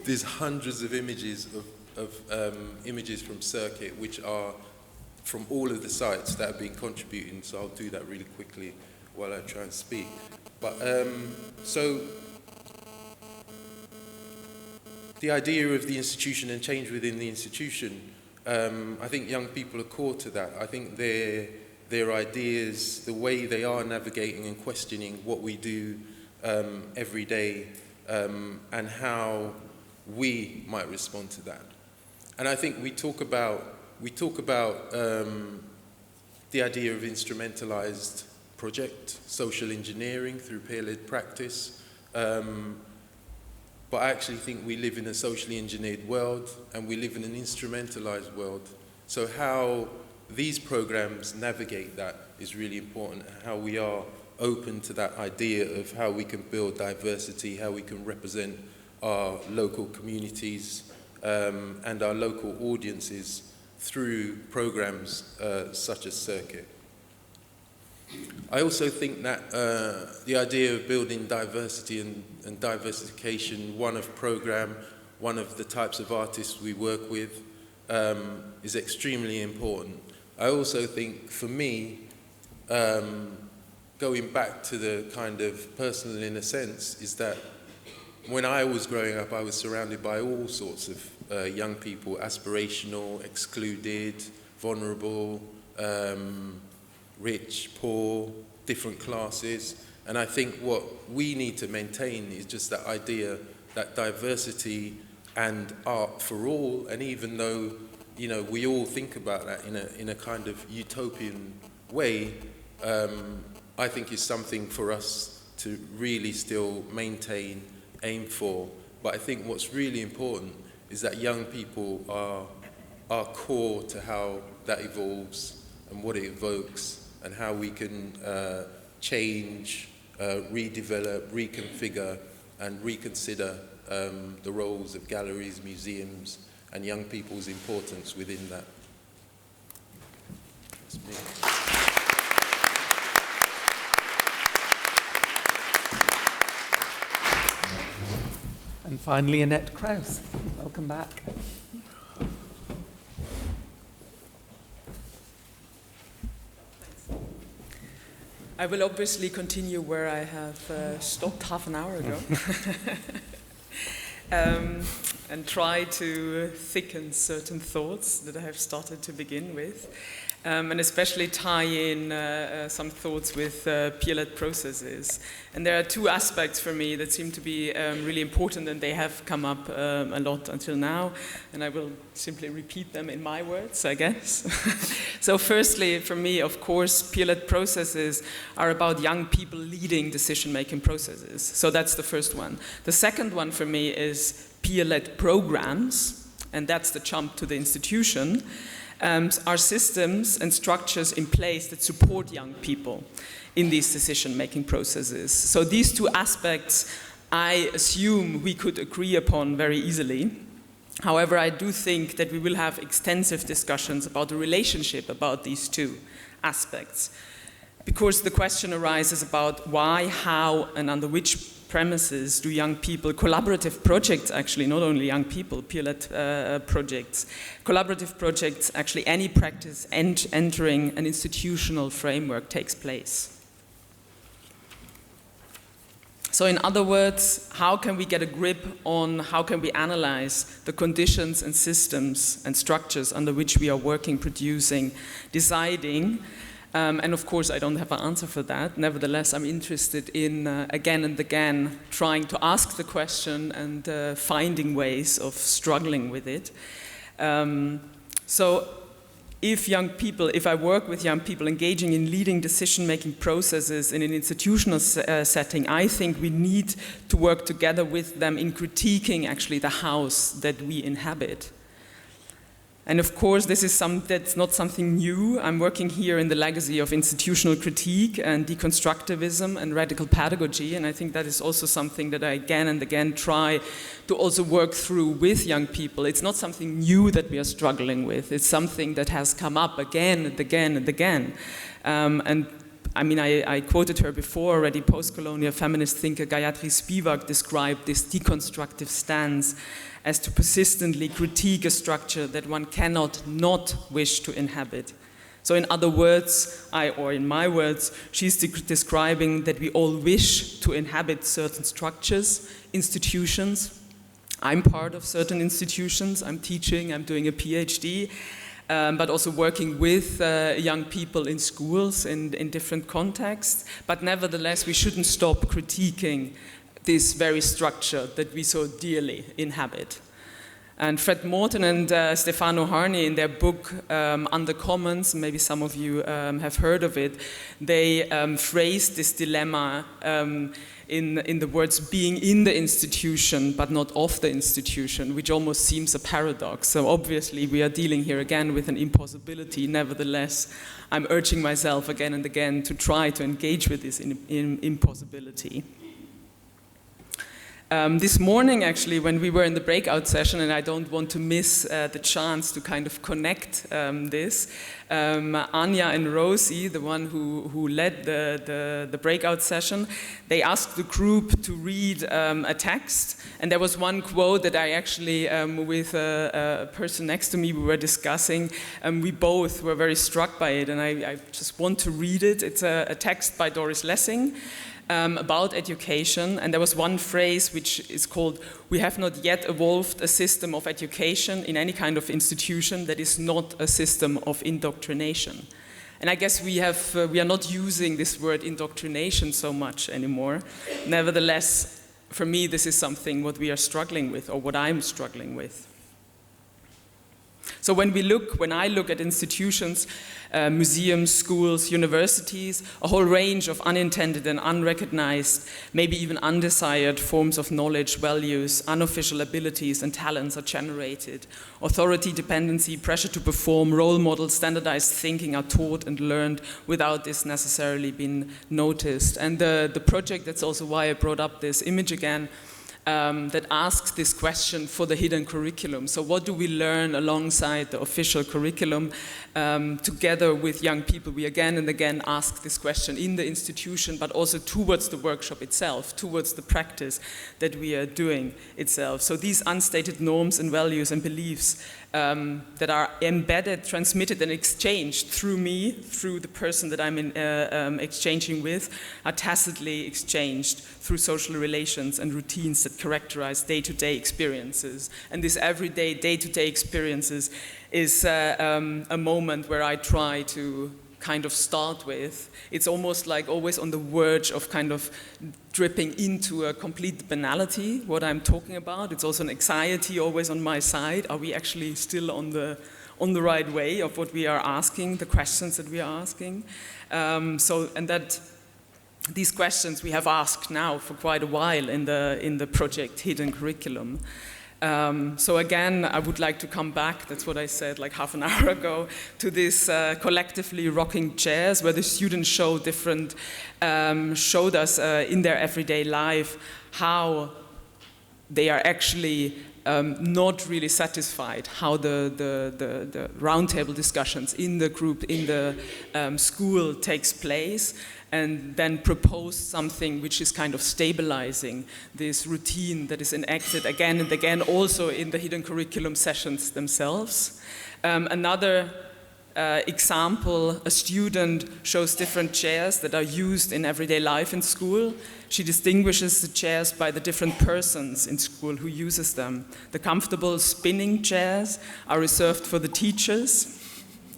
There's hundreds of images images from Circuit which are from all of the sites that have been contributing, so I'll do that really quickly while I try and speak. But so the idea of the institution and change within the institution, I think young people are core to that. I think their ideas, the way they are navigating and questioning what we do every day, and how we might respond to that. And I think we talk about the idea of instrumentalized project, social engineering through peer-led practice. But I actually think we live in a socially engineered world and we live in an instrumentalized world. So how these programs navigate that is really important, how we are open to that idea of how we can build diversity, how we can represent our local communities and our local audiences through programs such as Circuit. I also think that the idea of building diversity and diversification, one of program, one of the types of artists we work with, is extremely important. I also think, for me, going back to the kind of personal in a sense, is that when I was growing up, I was surrounded by all sorts of young people, aspirational, excluded, vulnerable, rich, poor, different classes. And I think what we need to maintain is just that idea that diversity and art for all, and even though, you know, we all think about that in a kind of utopian way, I think is something for us to really still maintain, aim for. But I think what's really important is that young people are core to how that evolves and what it evokes, and how we can change, redevelop, reconfigure, and reconsider the roles of galleries, museums, and young people's importance within that. That's me. And finally, Annette Krauss. Welcome back. I will obviously continue where I have stopped half an hour ago. And try to thicken certain thoughts that I have started to begin with, and especially tie in some thoughts with peer-led processes. And there are two aspects for me that seem to be really important, and they have come up a lot until now, and I will simply repeat them in my words, I guess. So firstly, for me, of course, peer-led processes are about young people leading decision-making processes. So that's the first one. The second one for me is peer-led programs, and that's the jump to the institution, are systems and structures in place that support young people in these decision-making processes. So these two aspects, I assume we could agree upon very easily. However, I do think that we will have extensive discussions about the relationship about these two aspects, because the question arises about why, how, and under which premises do young people, collaborative projects actually, not only young people, peer-led projects, collaborative projects, actually any practice entering an institutional framework takes place. So in other words, how can we get a grip on, how can we analyze the conditions and systems and structures under which we are working, producing, deciding. And of course, I don't have an answer for that. Nevertheless, I'm interested in, again and again, trying to ask the question and finding ways of struggling with it. So if I work with young people engaging in leading decision-making processes in an institutional setting, I think we need to work together with them in critiquing actually the house that we inhabit. And of course, this is that's not something new. I'm working here in the legacy of institutional critique and deconstructivism and radical pedagogy, and I think that is also something that I again and again try to also work through with young people. It's not something new that we are struggling with. It's something that has come up again and again and again. And I mean, I quoted her before already. Post-colonial feminist thinker Gayatri Spivak described this deconstructive stance as to persistently critique a structure that one cannot not wish to inhabit. So in other words, or in my words, she's describing that we all wish to inhabit certain structures, institutions. I'm part of certain institutions. I'm teaching, I'm doing a PhD, but also working with young people in schools in different contexts. But nevertheless, we shouldn't stop critiquing this very structure that we so dearly inhabit. And Fred Morton and Stefano Harney, in their book Under Commons, maybe some of you have heard of it, they phrased this dilemma in the words being in the institution but not of the institution, which almost seems a paradox. So obviously we are dealing here again with an impossibility. Nevertheless, I'm urging myself again and again to try to engage with this impossibility. This morning, actually, when we were in the breakout session, and I don't want to miss the chance to kind of connect this, Anya and Rosie, the one who led the breakout session, they asked the group to read a text, and there was one quote that I actually, with a person next to me, we were discussing, we both were very struck by it, and I just want to read it. It's a text by Doris Lessing, about education, and there was one phrase which is called, "We have not yet evolved a system of education in any kind of institution that is not a system of indoctrination." And I guess we are not using this word indoctrination so much anymore. Nevertheless, for me, this is something what we are struggling with, or what I'm struggling with. So when I look at institutions, museums, schools, universities, a whole range of unintended and unrecognized, maybe even undesired forms of knowledge, values, unofficial abilities and talents are generated. Authority, dependency, pressure to perform, role models, standardized thinking are taught and learned without this necessarily being noticed. And the project, that's also why I brought up this image again, that asks this question for the hidden curriculum. So what do we learn alongside the official curriculum? Together with young people, we again and again ask this question in the institution, but also towards the workshop itself, towards the practice that we are doing itself. So these unstated norms and values and beliefs that are embedded, transmitted and exchanged through me, through the person that I'm exchanging with, are tacitly exchanged through social relations and routines that characterize day-to-day experiences. And this everyday, day-to-day experiences is a moment where I try to kind of start with. It's almost like always on the verge of kind of dripping into a complete banality, what I'm talking about. It's also an anxiety always on my side. Are we actually still on the right way of what we are asking, the questions that we are asking? These questions we have asked now for quite a while in the project Hidden Curriculum. So again, I would like to come back, that's what I said like half an hour ago, to this collectively rocking chairs where the students showed us in their everyday life how they are actually not really satisfied, how the roundtable discussions in the group, in the school takes place, and then propose something which is kind of stabilizing this routine that is enacted again and again, also in the hidden curriculum sessions themselves. Another example, a student shows different chairs that are used in everyday life in school. She distinguishes the chairs by the different persons in school who uses them. The comfortable spinning chairs are reserved for the teachers.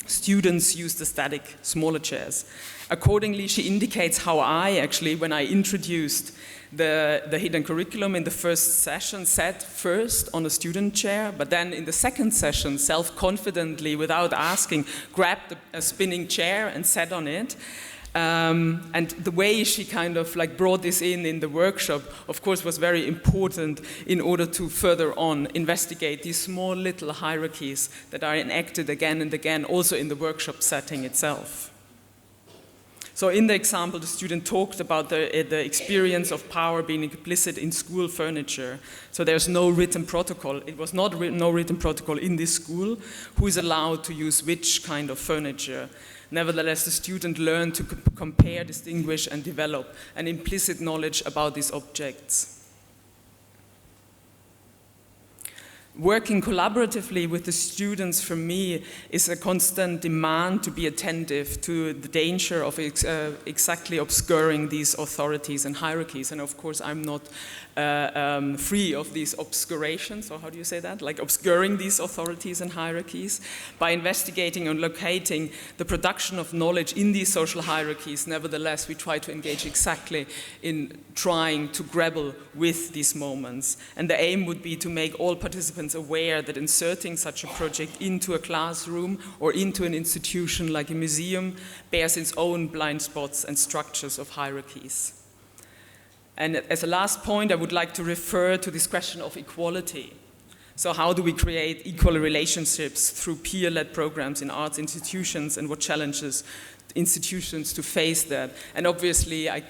Students use the static, smaller chairs. Accordingly, she indicates how I actually, when I introduced the hidden curriculum in the first session, sat first on a student chair, but then in the second session, self-confidently, without asking, grabbed a spinning chair and sat on it. And the way she kind of like brought this in the workshop, of course, was very important in order to further on investigate these small little hierarchies that are enacted again and again, also in the workshop setting itself. So in the example, the student talked about the experience of power being implicit in school furniture. So there's no written protocol. It was no written protocol in this school who is allowed to use which kind of furniture. Nevertheless, the student learned to compare, distinguish, and develop an implicit knowledge about these objects. Working collaboratively with the students, for me, is a constant demand to be attentive to the danger of exactly obscuring these authorities and hierarchies. And of course, I'm not free of these obscurations, or how do you say that? Like obscuring these authorities and hierarchies. By investigating and locating the production of knowledge in these social hierarchies, nevertheless, we try to engage exactly in trying to grapple with these moments. And the aim would be to make all participants aware that inserting such a project into a classroom or into an institution like a museum bears its own blind spots and structures of hierarchies. And as a last point, I would like to refer to this question of equality. So how do we create equal relationships through peer-led programs in arts institutions, and what challenges institutions to face that? And obviously, I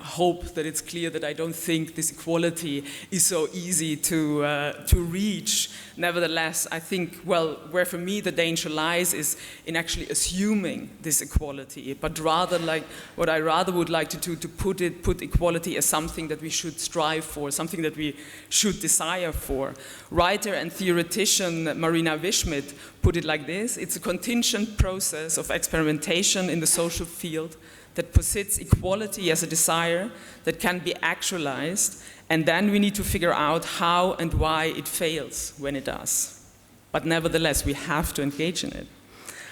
hope that it's clear that I don't think this equality is so easy to reach. Nevertheless, I think, well, where for me the danger lies is in actually assuming this equality, but rather like what I rather would like to do, to put equality as something that we should strive for, something that we should desire for. Writer and theoretician Marina Wishmit put it like this: it's a contingent process of experimentation in the social field that posits equality as a desire that can be actualized, and then we need to figure out how and why it fails when it does. But nevertheless, we have to engage in it.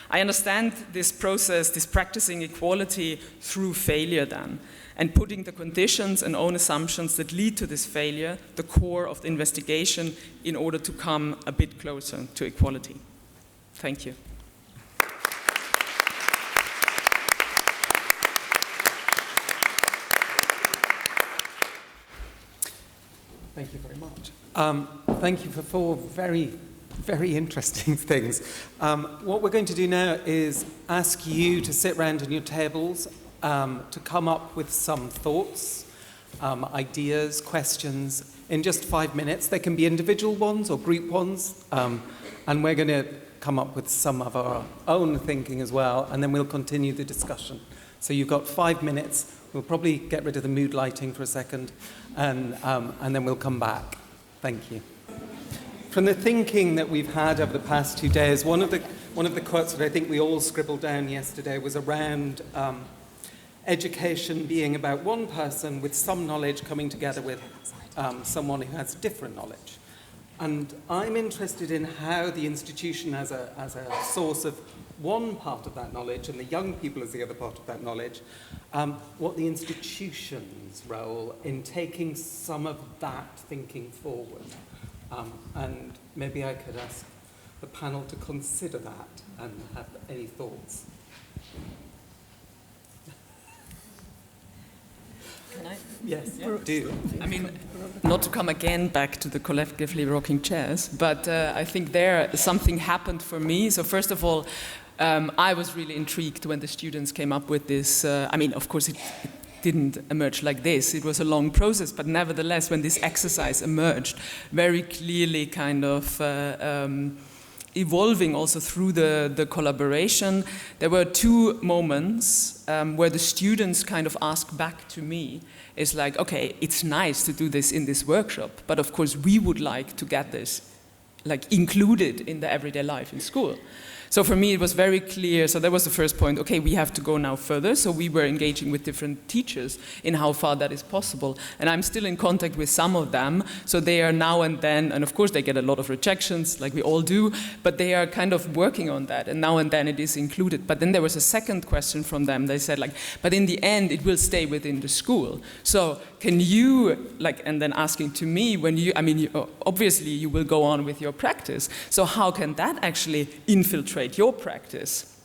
I understand this process, this practicing equality through failure then, and putting the conditions and own assumptions that lead to this failure, the core of the investigation, in order to come a bit closer to equality. Thank you. Thank you very much. Thank you for 4 very, very interesting things. What we're going to do now is ask you to sit around in your tables, to come up with some thoughts, ideas, questions, in just 5 minutes. They can be individual ones or group ones, and we're going to come up with some of our own thinking as well, and then we'll continue the discussion. So you've got 5 minutes. We'll probably get rid of the mood lighting for a second, and then we'll come back. Thank you. From the thinking that we've had over the past 2 days, one of the quotes that I think we all scribbled down yesterday was around education being about one person with some knowledge coming together with someone who has different knowledge. And I'm interested in how the institution as a source of one part of that knowledge and the young people as the other part of that knowledge, what the institution's role in taking some of that thinking forward. And maybe I could ask the panel to consider that and have any thoughts. Can I? Yes, Yeah. do. I mean, not to come again back to the collectively rocking chairs, but I think there something happened for me. So first of all, I was really intrigued when the students came up with this. I mean, of course, it didn't emerge like this. It was a long process, but nevertheless, when this exercise emerged, very clearly kind of evolving also through the collaboration, there were two moments where the students kind of asked back to me, it's like, okay, it's nice to do this in this workshop, but of course we would like to get this like included in the everyday life in school. So for me, it was very clear. So that was the first point. Okay, we have to go now further. So we were engaging with different teachers in how far that is possible. And I'm still in contact with some of them. So they are now and then, and of course they get a lot of rejections, like we all do, but they are kind of working on that. And now and then it is included. But then there was a second question from them. They said like, but in the end, it will stay within the school. So can you, like, and then asking to me, when you, I mean, obviously you will go on with your practice. So how can that actually infiltrate your practice?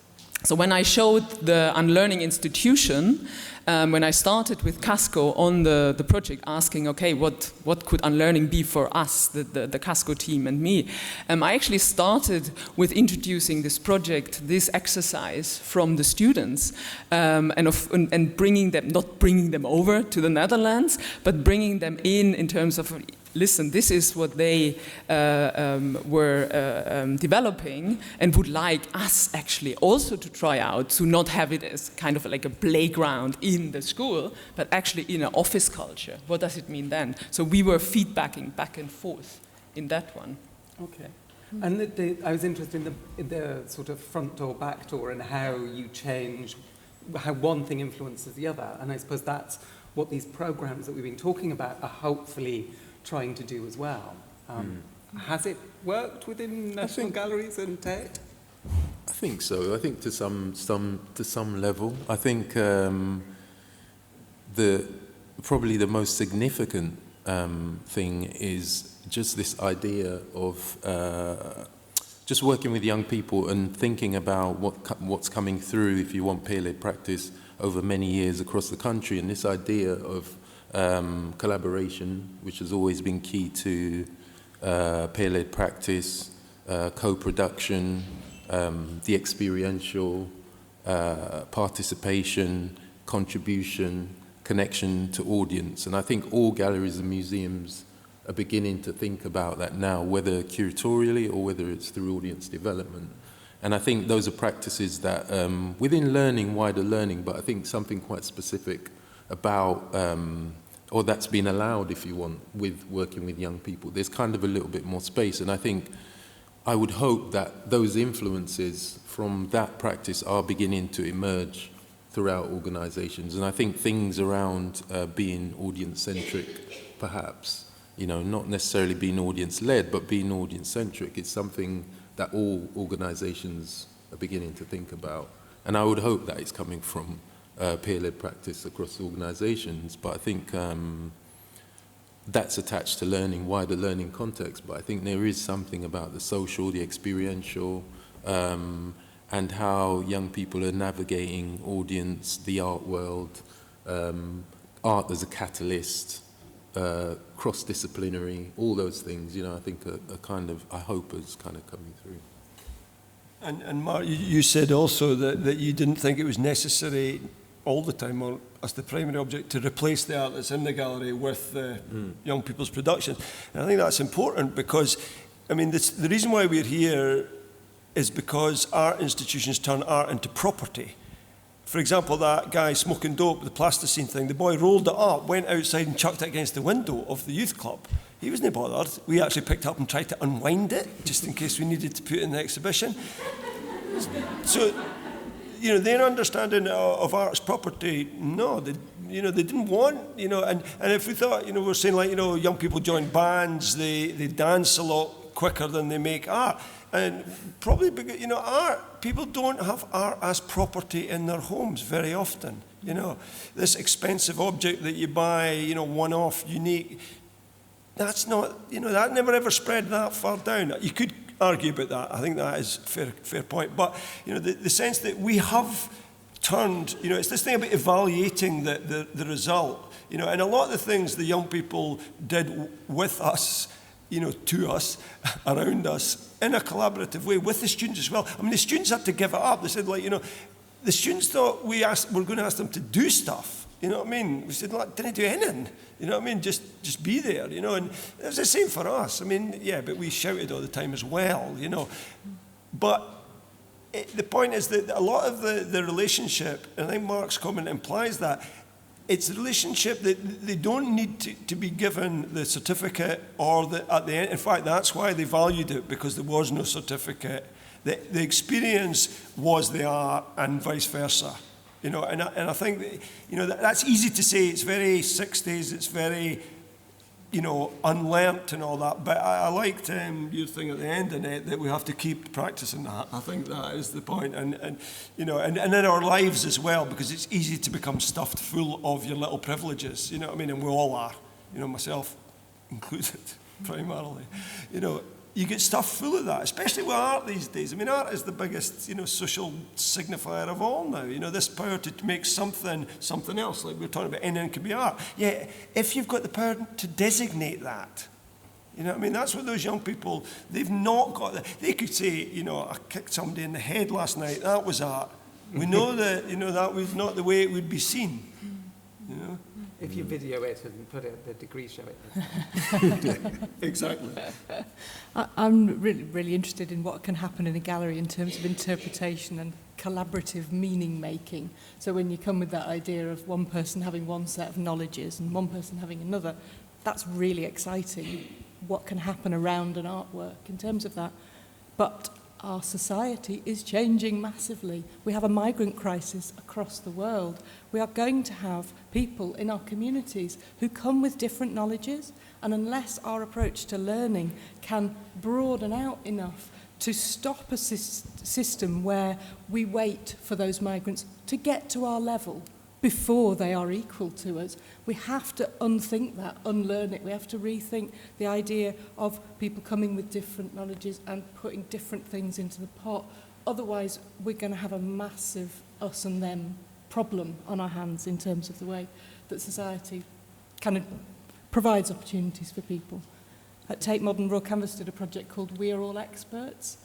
So when I showed the Unlearning Institution, when I started with Casco on the project, asking, okay, what could unlearning be for us, the Casco team and me, I actually started with introducing this project, this exercise from the students, and bringing them, not bringing them over to the Netherlands, but bringing them in terms of, listen, this is what they were developing and would like us actually also to try out, to not have it as kind of like a playground in the school, but actually in an office culture. What does it mean then? So we were feedbacking back and forth in that one. Okay. And I was interested in the sort of front door, back door, and how you change, how one thing influences the other. And I suppose that's what these programs that we've been talking about are hopefully trying to do as well. Has it worked within National Galleries and Tate? I think so. I think to some level. I think probably the most significant thing is just this idea of just working with young people and thinking about what's coming through, if you want, peer-led practice over many years across the country, and this idea of collaboration, which has always been key to peer-led practice, co-production, the experiential, participation, contribution, connection to audience. And I think all galleries and museums are beginning to think about that now, whether curatorially or whether it's through audience development. And I think those are practices that, within learning, wider learning, but I think something quite specific about, or that's been allowed, if you want, with working with young people. There's kind of a little bit more space. And I think, I would hope that those influences from that practice are beginning to emerge throughout organizations. And I think things around being audience-centric, perhaps, you know, not necessarily being audience-led, but being audience-centric is something that all organizations are beginning to think about. And I would hope that it's coming from peer-led practice across organizations, but I think that's attached to learning, wider learning context, but I think there is something about the social, the experiential, and how young people are navigating audience, the art world, art as a catalyst, cross-disciplinary, all those things, you know, I think are kind of, I hope is kind of coming through. And Mark, you said also that you didn't think it was necessary all the time as the primary object to replace the art that's in the gallery with young people's productions. And I think that's important because, I mean, the reason why we're here is because art institutions turn art into property. For example, that guy smoking dope, the plasticine thing, the boy rolled it up, went outside and chucked it against the window of the youth club. He wasn't bothered. We actually picked it up and tried to unwind it, just in case we needed to put it in the exhibition. So, you know, their understanding of art as property, no, they didn't want, and if we thought, we're saying like, young people join bands, they dance a lot quicker than they make art. And probably because, art, people don't have art as property in their homes very often. This expensive object that you buy, one-off, unique, that's not, that never ever spread that far down. You could argue about that. I think that is a fair point. But, the sense that we have turned, it's this thing about evaluating the result, and a lot of the things the young people did with us, to us, around us, in a collaborative way with the students as well. I mean, the students had to give it up. They said, like, the students thought we're going to ask them to do stuff. You know what I mean? We said, like, didn't do anything. You know what I mean? Just be there, And it was the same for us. I mean, yeah, but we shouted all the time as well, But the point is that a lot of the relationship, and I think Mark's comment implies that, it's a relationship that they don't need to be given the certificate or at the end. In fact, that's why they valued it, because there was no certificate. The experience was the art and vice versa. And I think that, that's easy to say. It's very 60s. It's very, unlearnt and all that. But I liked your thing at the end, Annette, that we have to keep practicing that. I think that is the point. And in our lives as well, because it's easy to become stuffed full of your little privileges. You know what I mean? And we all are. Myself included, primarily. You get stuff full of that, especially with art these days. I mean, art is the biggest, social signifier of all now. This power to make something else, like we were talking about, anything can be art. Yeah, if you've got the power to designate that, that's what those young people, they've not got that. They could say, I kicked somebody in the head last night, that was art. We know that, that was not the way it would be seen, If you video it and put it, the degree show it. Exactly. I'm really interested in what can happen in a gallery in terms of interpretation and collaborative meaning making. So when you come with that idea of one person having one set of knowledges and one person having another, that's really exciting. What can happen around an artwork in terms of that. But our society is changing massively. We have a migrant crisis across the world. We are going to have people in our communities who come with different knowledges, and unless our approach to learning can broaden out enough to stop a system where we wait for those migrants to get to our level before they are equal to us, we have to unthink that, unlearn it. We have to rethink the idea of people coming with different knowledges and putting different things into the pot. Otherwise, we're going to have a massive us and them problem on our hands in terms of the way that society kind of provides opportunities for people. At Tate Modern, Raw Canvas did a project called We Are All Experts,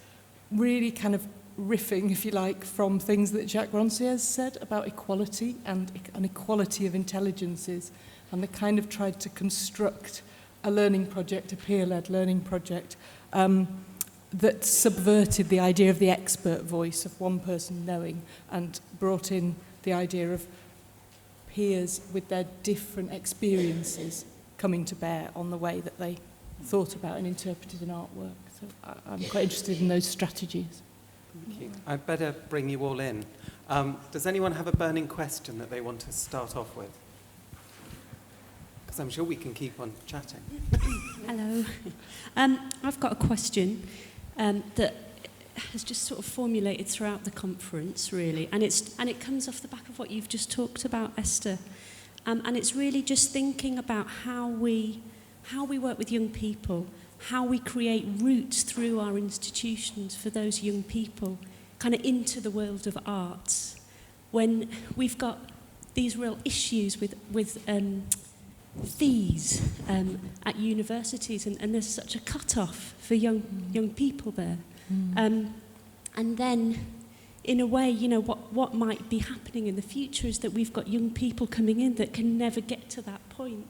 really kind of riffing, if you like, from things that Jacques Rancière said about equality and an equality of intelligences, and they kind of tried to construct a learning project, a peer-led learning project, that subverted the idea of the expert voice of one person knowing and brought in the idea of peers with their different experiences coming to bear on the way that they thought about and interpreted an artwork. So I'm quite interested in those strategies. Thank you. I'd better bring you all in. Does anyone have a burning question that they want to start off with? Because I'm sure we can keep on chatting. Hello. I've got a question that has just sort of formulated throughout the conference, really, and it comes off the back of what you've just talked about, Esther, and it's really just thinking about how we work with young people, how we create routes through our institutions for those young people, kind of into the world of arts, when we've got these real issues with fees at universities, and there's such a cut-off for young people there. And then in a way, you know, what might be happening in the future is that we've got young people coming in that can never get to that point.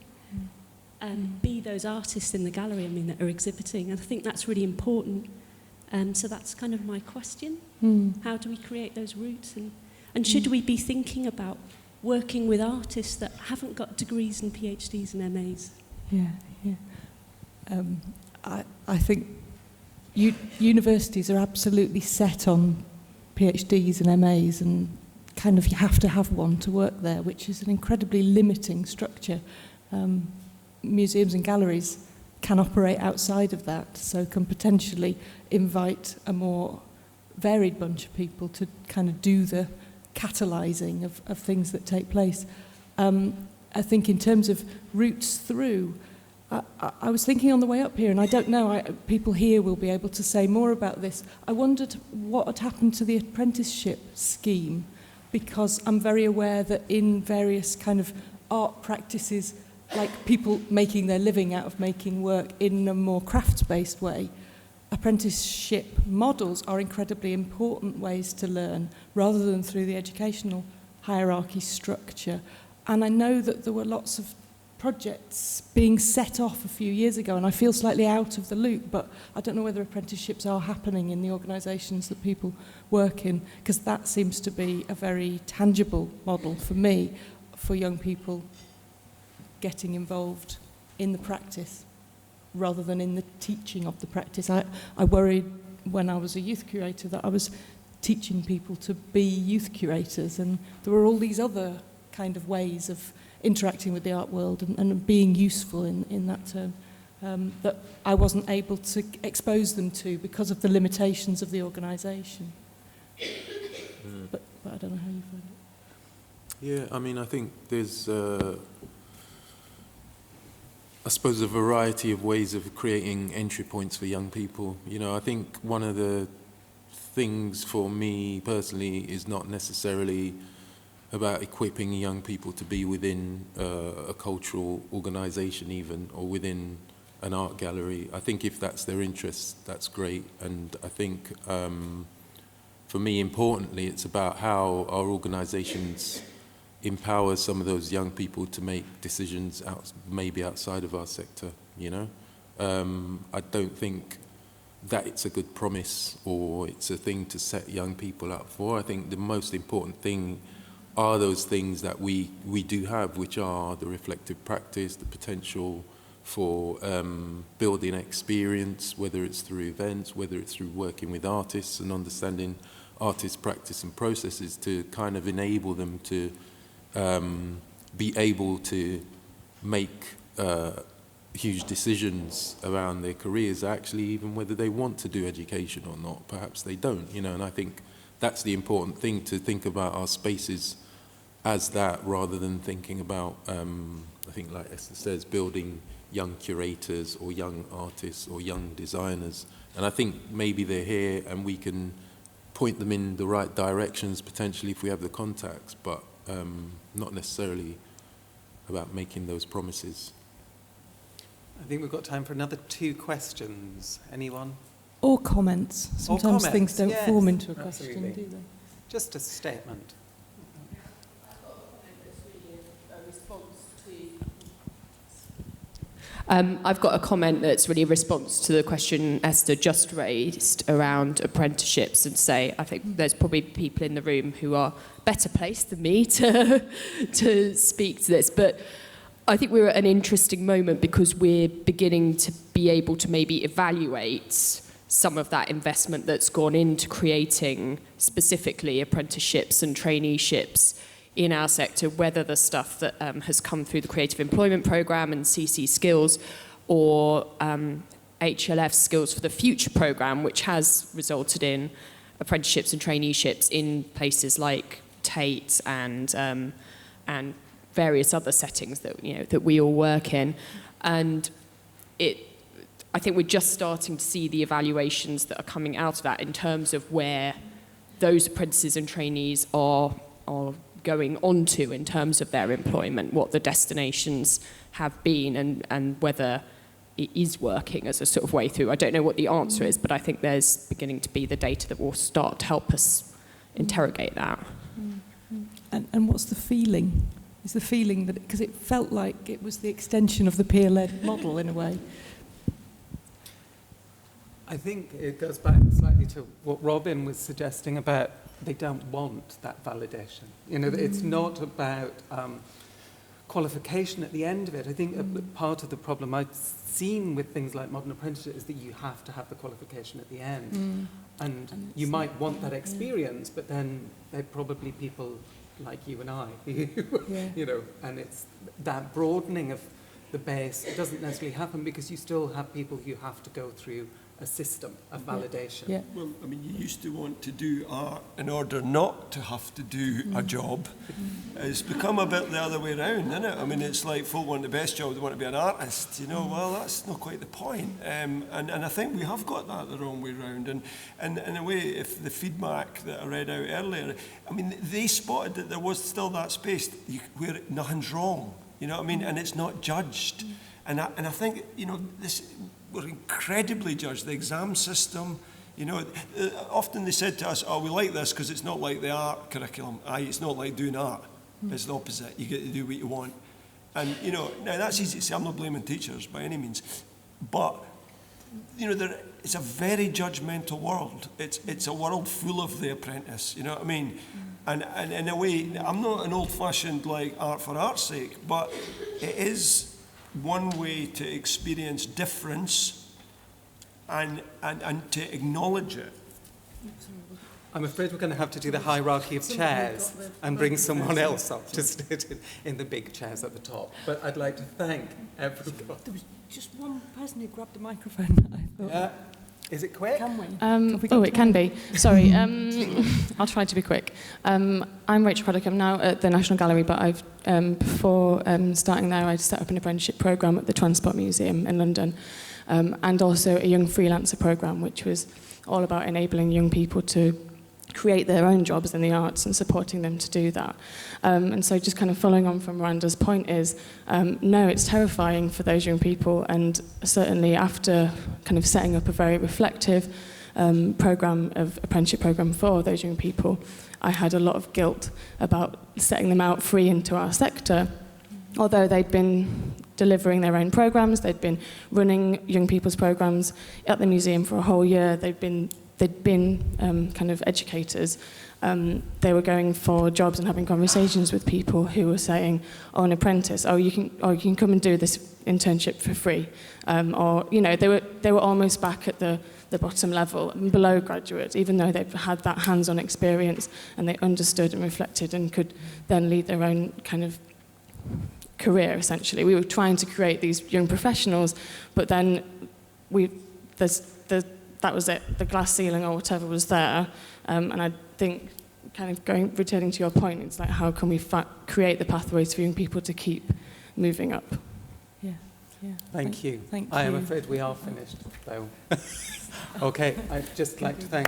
Be those artists in the gallery, I mean, that are exhibiting. And I think that's really important. So that's kind of my question. How do we create those routes? And should we be thinking about working with artists that haven't got degrees and PhDs and MAs? I think universities are absolutely set on PhDs and MAs, and kind of you have to have one to work there, which is an incredibly limiting structure. Museums and galleries can operate outside of that, so can potentially invite a more varied bunch of people to kind of do the catalysing of things that take place. I think in terms of routes through, I was thinking on the way up here, and I don't know, people here will be able to say more about this. I wondered what had happened to the apprenticeship scheme, because I'm very aware that in various kind of art practices, like people making their living out of making work in a more crafts-based way, apprenticeship models are incredibly important ways to learn, rather than through the educational hierarchy structure. And I know that there were lots of projects being set off a few years ago, and I feel slightly out of the loop, but I don't know whether apprenticeships are happening in the organisations that people work in, because that seems to be a very tangible model for me, for young people getting involved in the practice rather than in the teaching of the practice. I worried when I was a youth curator that I was teaching people to be youth curators, and there were all these other kind of ways of interacting with the art world and being useful in that term that I wasn't able to expose them to because of the limitations of the organisation. But I don't know how you find it. Yeah, I mean, I think there's, I suppose, a variety of ways of creating entry points for young people. You know, I think one of the things for me personally is not necessarily about equipping young people to be within a cultural organisation even, or within an art gallery. I think if that's their interest, that's great. And I think for me, importantly, it's about how our organisations empower some of those young people to make decisions maybe outside of our sector, you know? I don't think that it's a good promise or it's a thing to set young people up for. I think the most important thing are those things that we do have, which are the reflective practice, the potential for building experience, whether it's through events, whether it's through working with artists and understanding artists' practice and processes to kind of enable them to be able to make huge decisions around their careers, actually, even whether they want to do education or not. Perhaps they don't, you know, and I think that's the important thing, to think about our spaces as that, rather than thinking about, I think, like Esther says, building young curators or young artists or young designers. And I think maybe they're here and we can point them in the right directions potentially if we have the contacts, but not necessarily about making those promises. I think we've got time for another 2 questions. Anyone? Or comments. Sometimes things don't form into a question, do they? Just a statement. I've got a comment that's really a response to the question Esther just raised around apprenticeships, and say I think there's probably people in the room who are better placed than me to speak to this, but I think we're at an interesting moment because we're beginning to be able to maybe evaluate some of that investment that's gone into creating specifically apprenticeships and traineeships in our sector, whether the stuff that has come through the Creative Employment Programme and CC Skills, or HLF Skills for the Future programme, which has resulted in apprenticeships and traineeships in places like Tate and various other settings that, you know, that we all work in. And I think we're just starting to see the evaluations that are coming out of that in terms of where those apprentices and trainees are going on to in terms of their employment, what the destinations have been, and whether it is working as a sort of way through. I don't know what the answer is, but I think there's beginning to be the data that will start to help us interrogate that. And what's the feeling? Is the feeling that, because it felt like it was the extension of the peer-led model in a way. I think it goes back slightly to what Robin was suggesting about they don't want that validation. You know, it's not about qualification at the end of it. I think part of the problem I've seen with things like modern apprenticeship is that you have to have the qualification at the end. And you might want that experience, but then they're probably people like you and I, you know, and it's that broadening of the base. It doesn't necessarily happen because you still have people who have to go through a system of validation. Yeah. Well, I mean, you used to want to do art in order not to have to do a job. It's become a bit the other way around, isn't it? I mean, it's like folk want the best job, they want to be an artist, you know. Well, that's not quite the point. And I think we have got that the wrong way around. And in a way, if the feedback that I read out earlier, I mean, they spotted that there was still that space where nothing's wrong, you know what I mean? And it's not judged. And I think, you know, we're incredibly judged. The exam system, you know, often they said to us, oh, we like this because it's not like the art curriculum. It's not like doing art. It's the opposite. You get to do what you want. And, you know, now that's easy to say. I'm not blaming teachers by any means. But, you know, it's a very judgmental world. It's a world full of the apprentice, you know what I mean? And in a way, I'm not an old-fashioned, like, art for art's sake, but it is one way to experience difference and to acknowledge it. I'm afraid we're going to have to do the hierarchy of chairs and bring someone else up to sit in the big chairs at the top. But I'd like to thank everyone. There was just one person who grabbed the microphone, I thought. Is it quick? Can we? It can be. Sorry, I'll try to be quick. I'm Rachel Craddock. I'm now at the National Gallery, but I've before starting there, I set up an apprenticeship programme at the Transport Museum in London, and also a young freelancer programme, which was all about enabling young people to create their own jobs in the arts and supporting them to do that. And so just kind of following on from Miranda's point is, no, it's terrifying for those young people, and certainly after kind of setting up a very reflective apprenticeship program for those young people, I had a lot of guilt about setting them out free into our sector. Although they'd been delivering their own programs, they'd been running young people's programs at the museum for a whole year, they'd been kind of educators. They were going for jobs and having conversations with people who were saying, oh, an apprentice, you can come and do this internship for free. Or, you know, they were almost back at the bottom level, below graduates, even though they've had that hands-on experience and they understood and reflected and could then lead their own kind of career, essentially. We were trying to create these young professionals, but then that was it, the glass ceiling or whatever was there. And I think, kind of returning to your point, it's like, how can we create the pathways for young people to keep moving up? Yeah. Thank you. Thank you. I am afraid we are finished, though. Okay, I'd just like to thank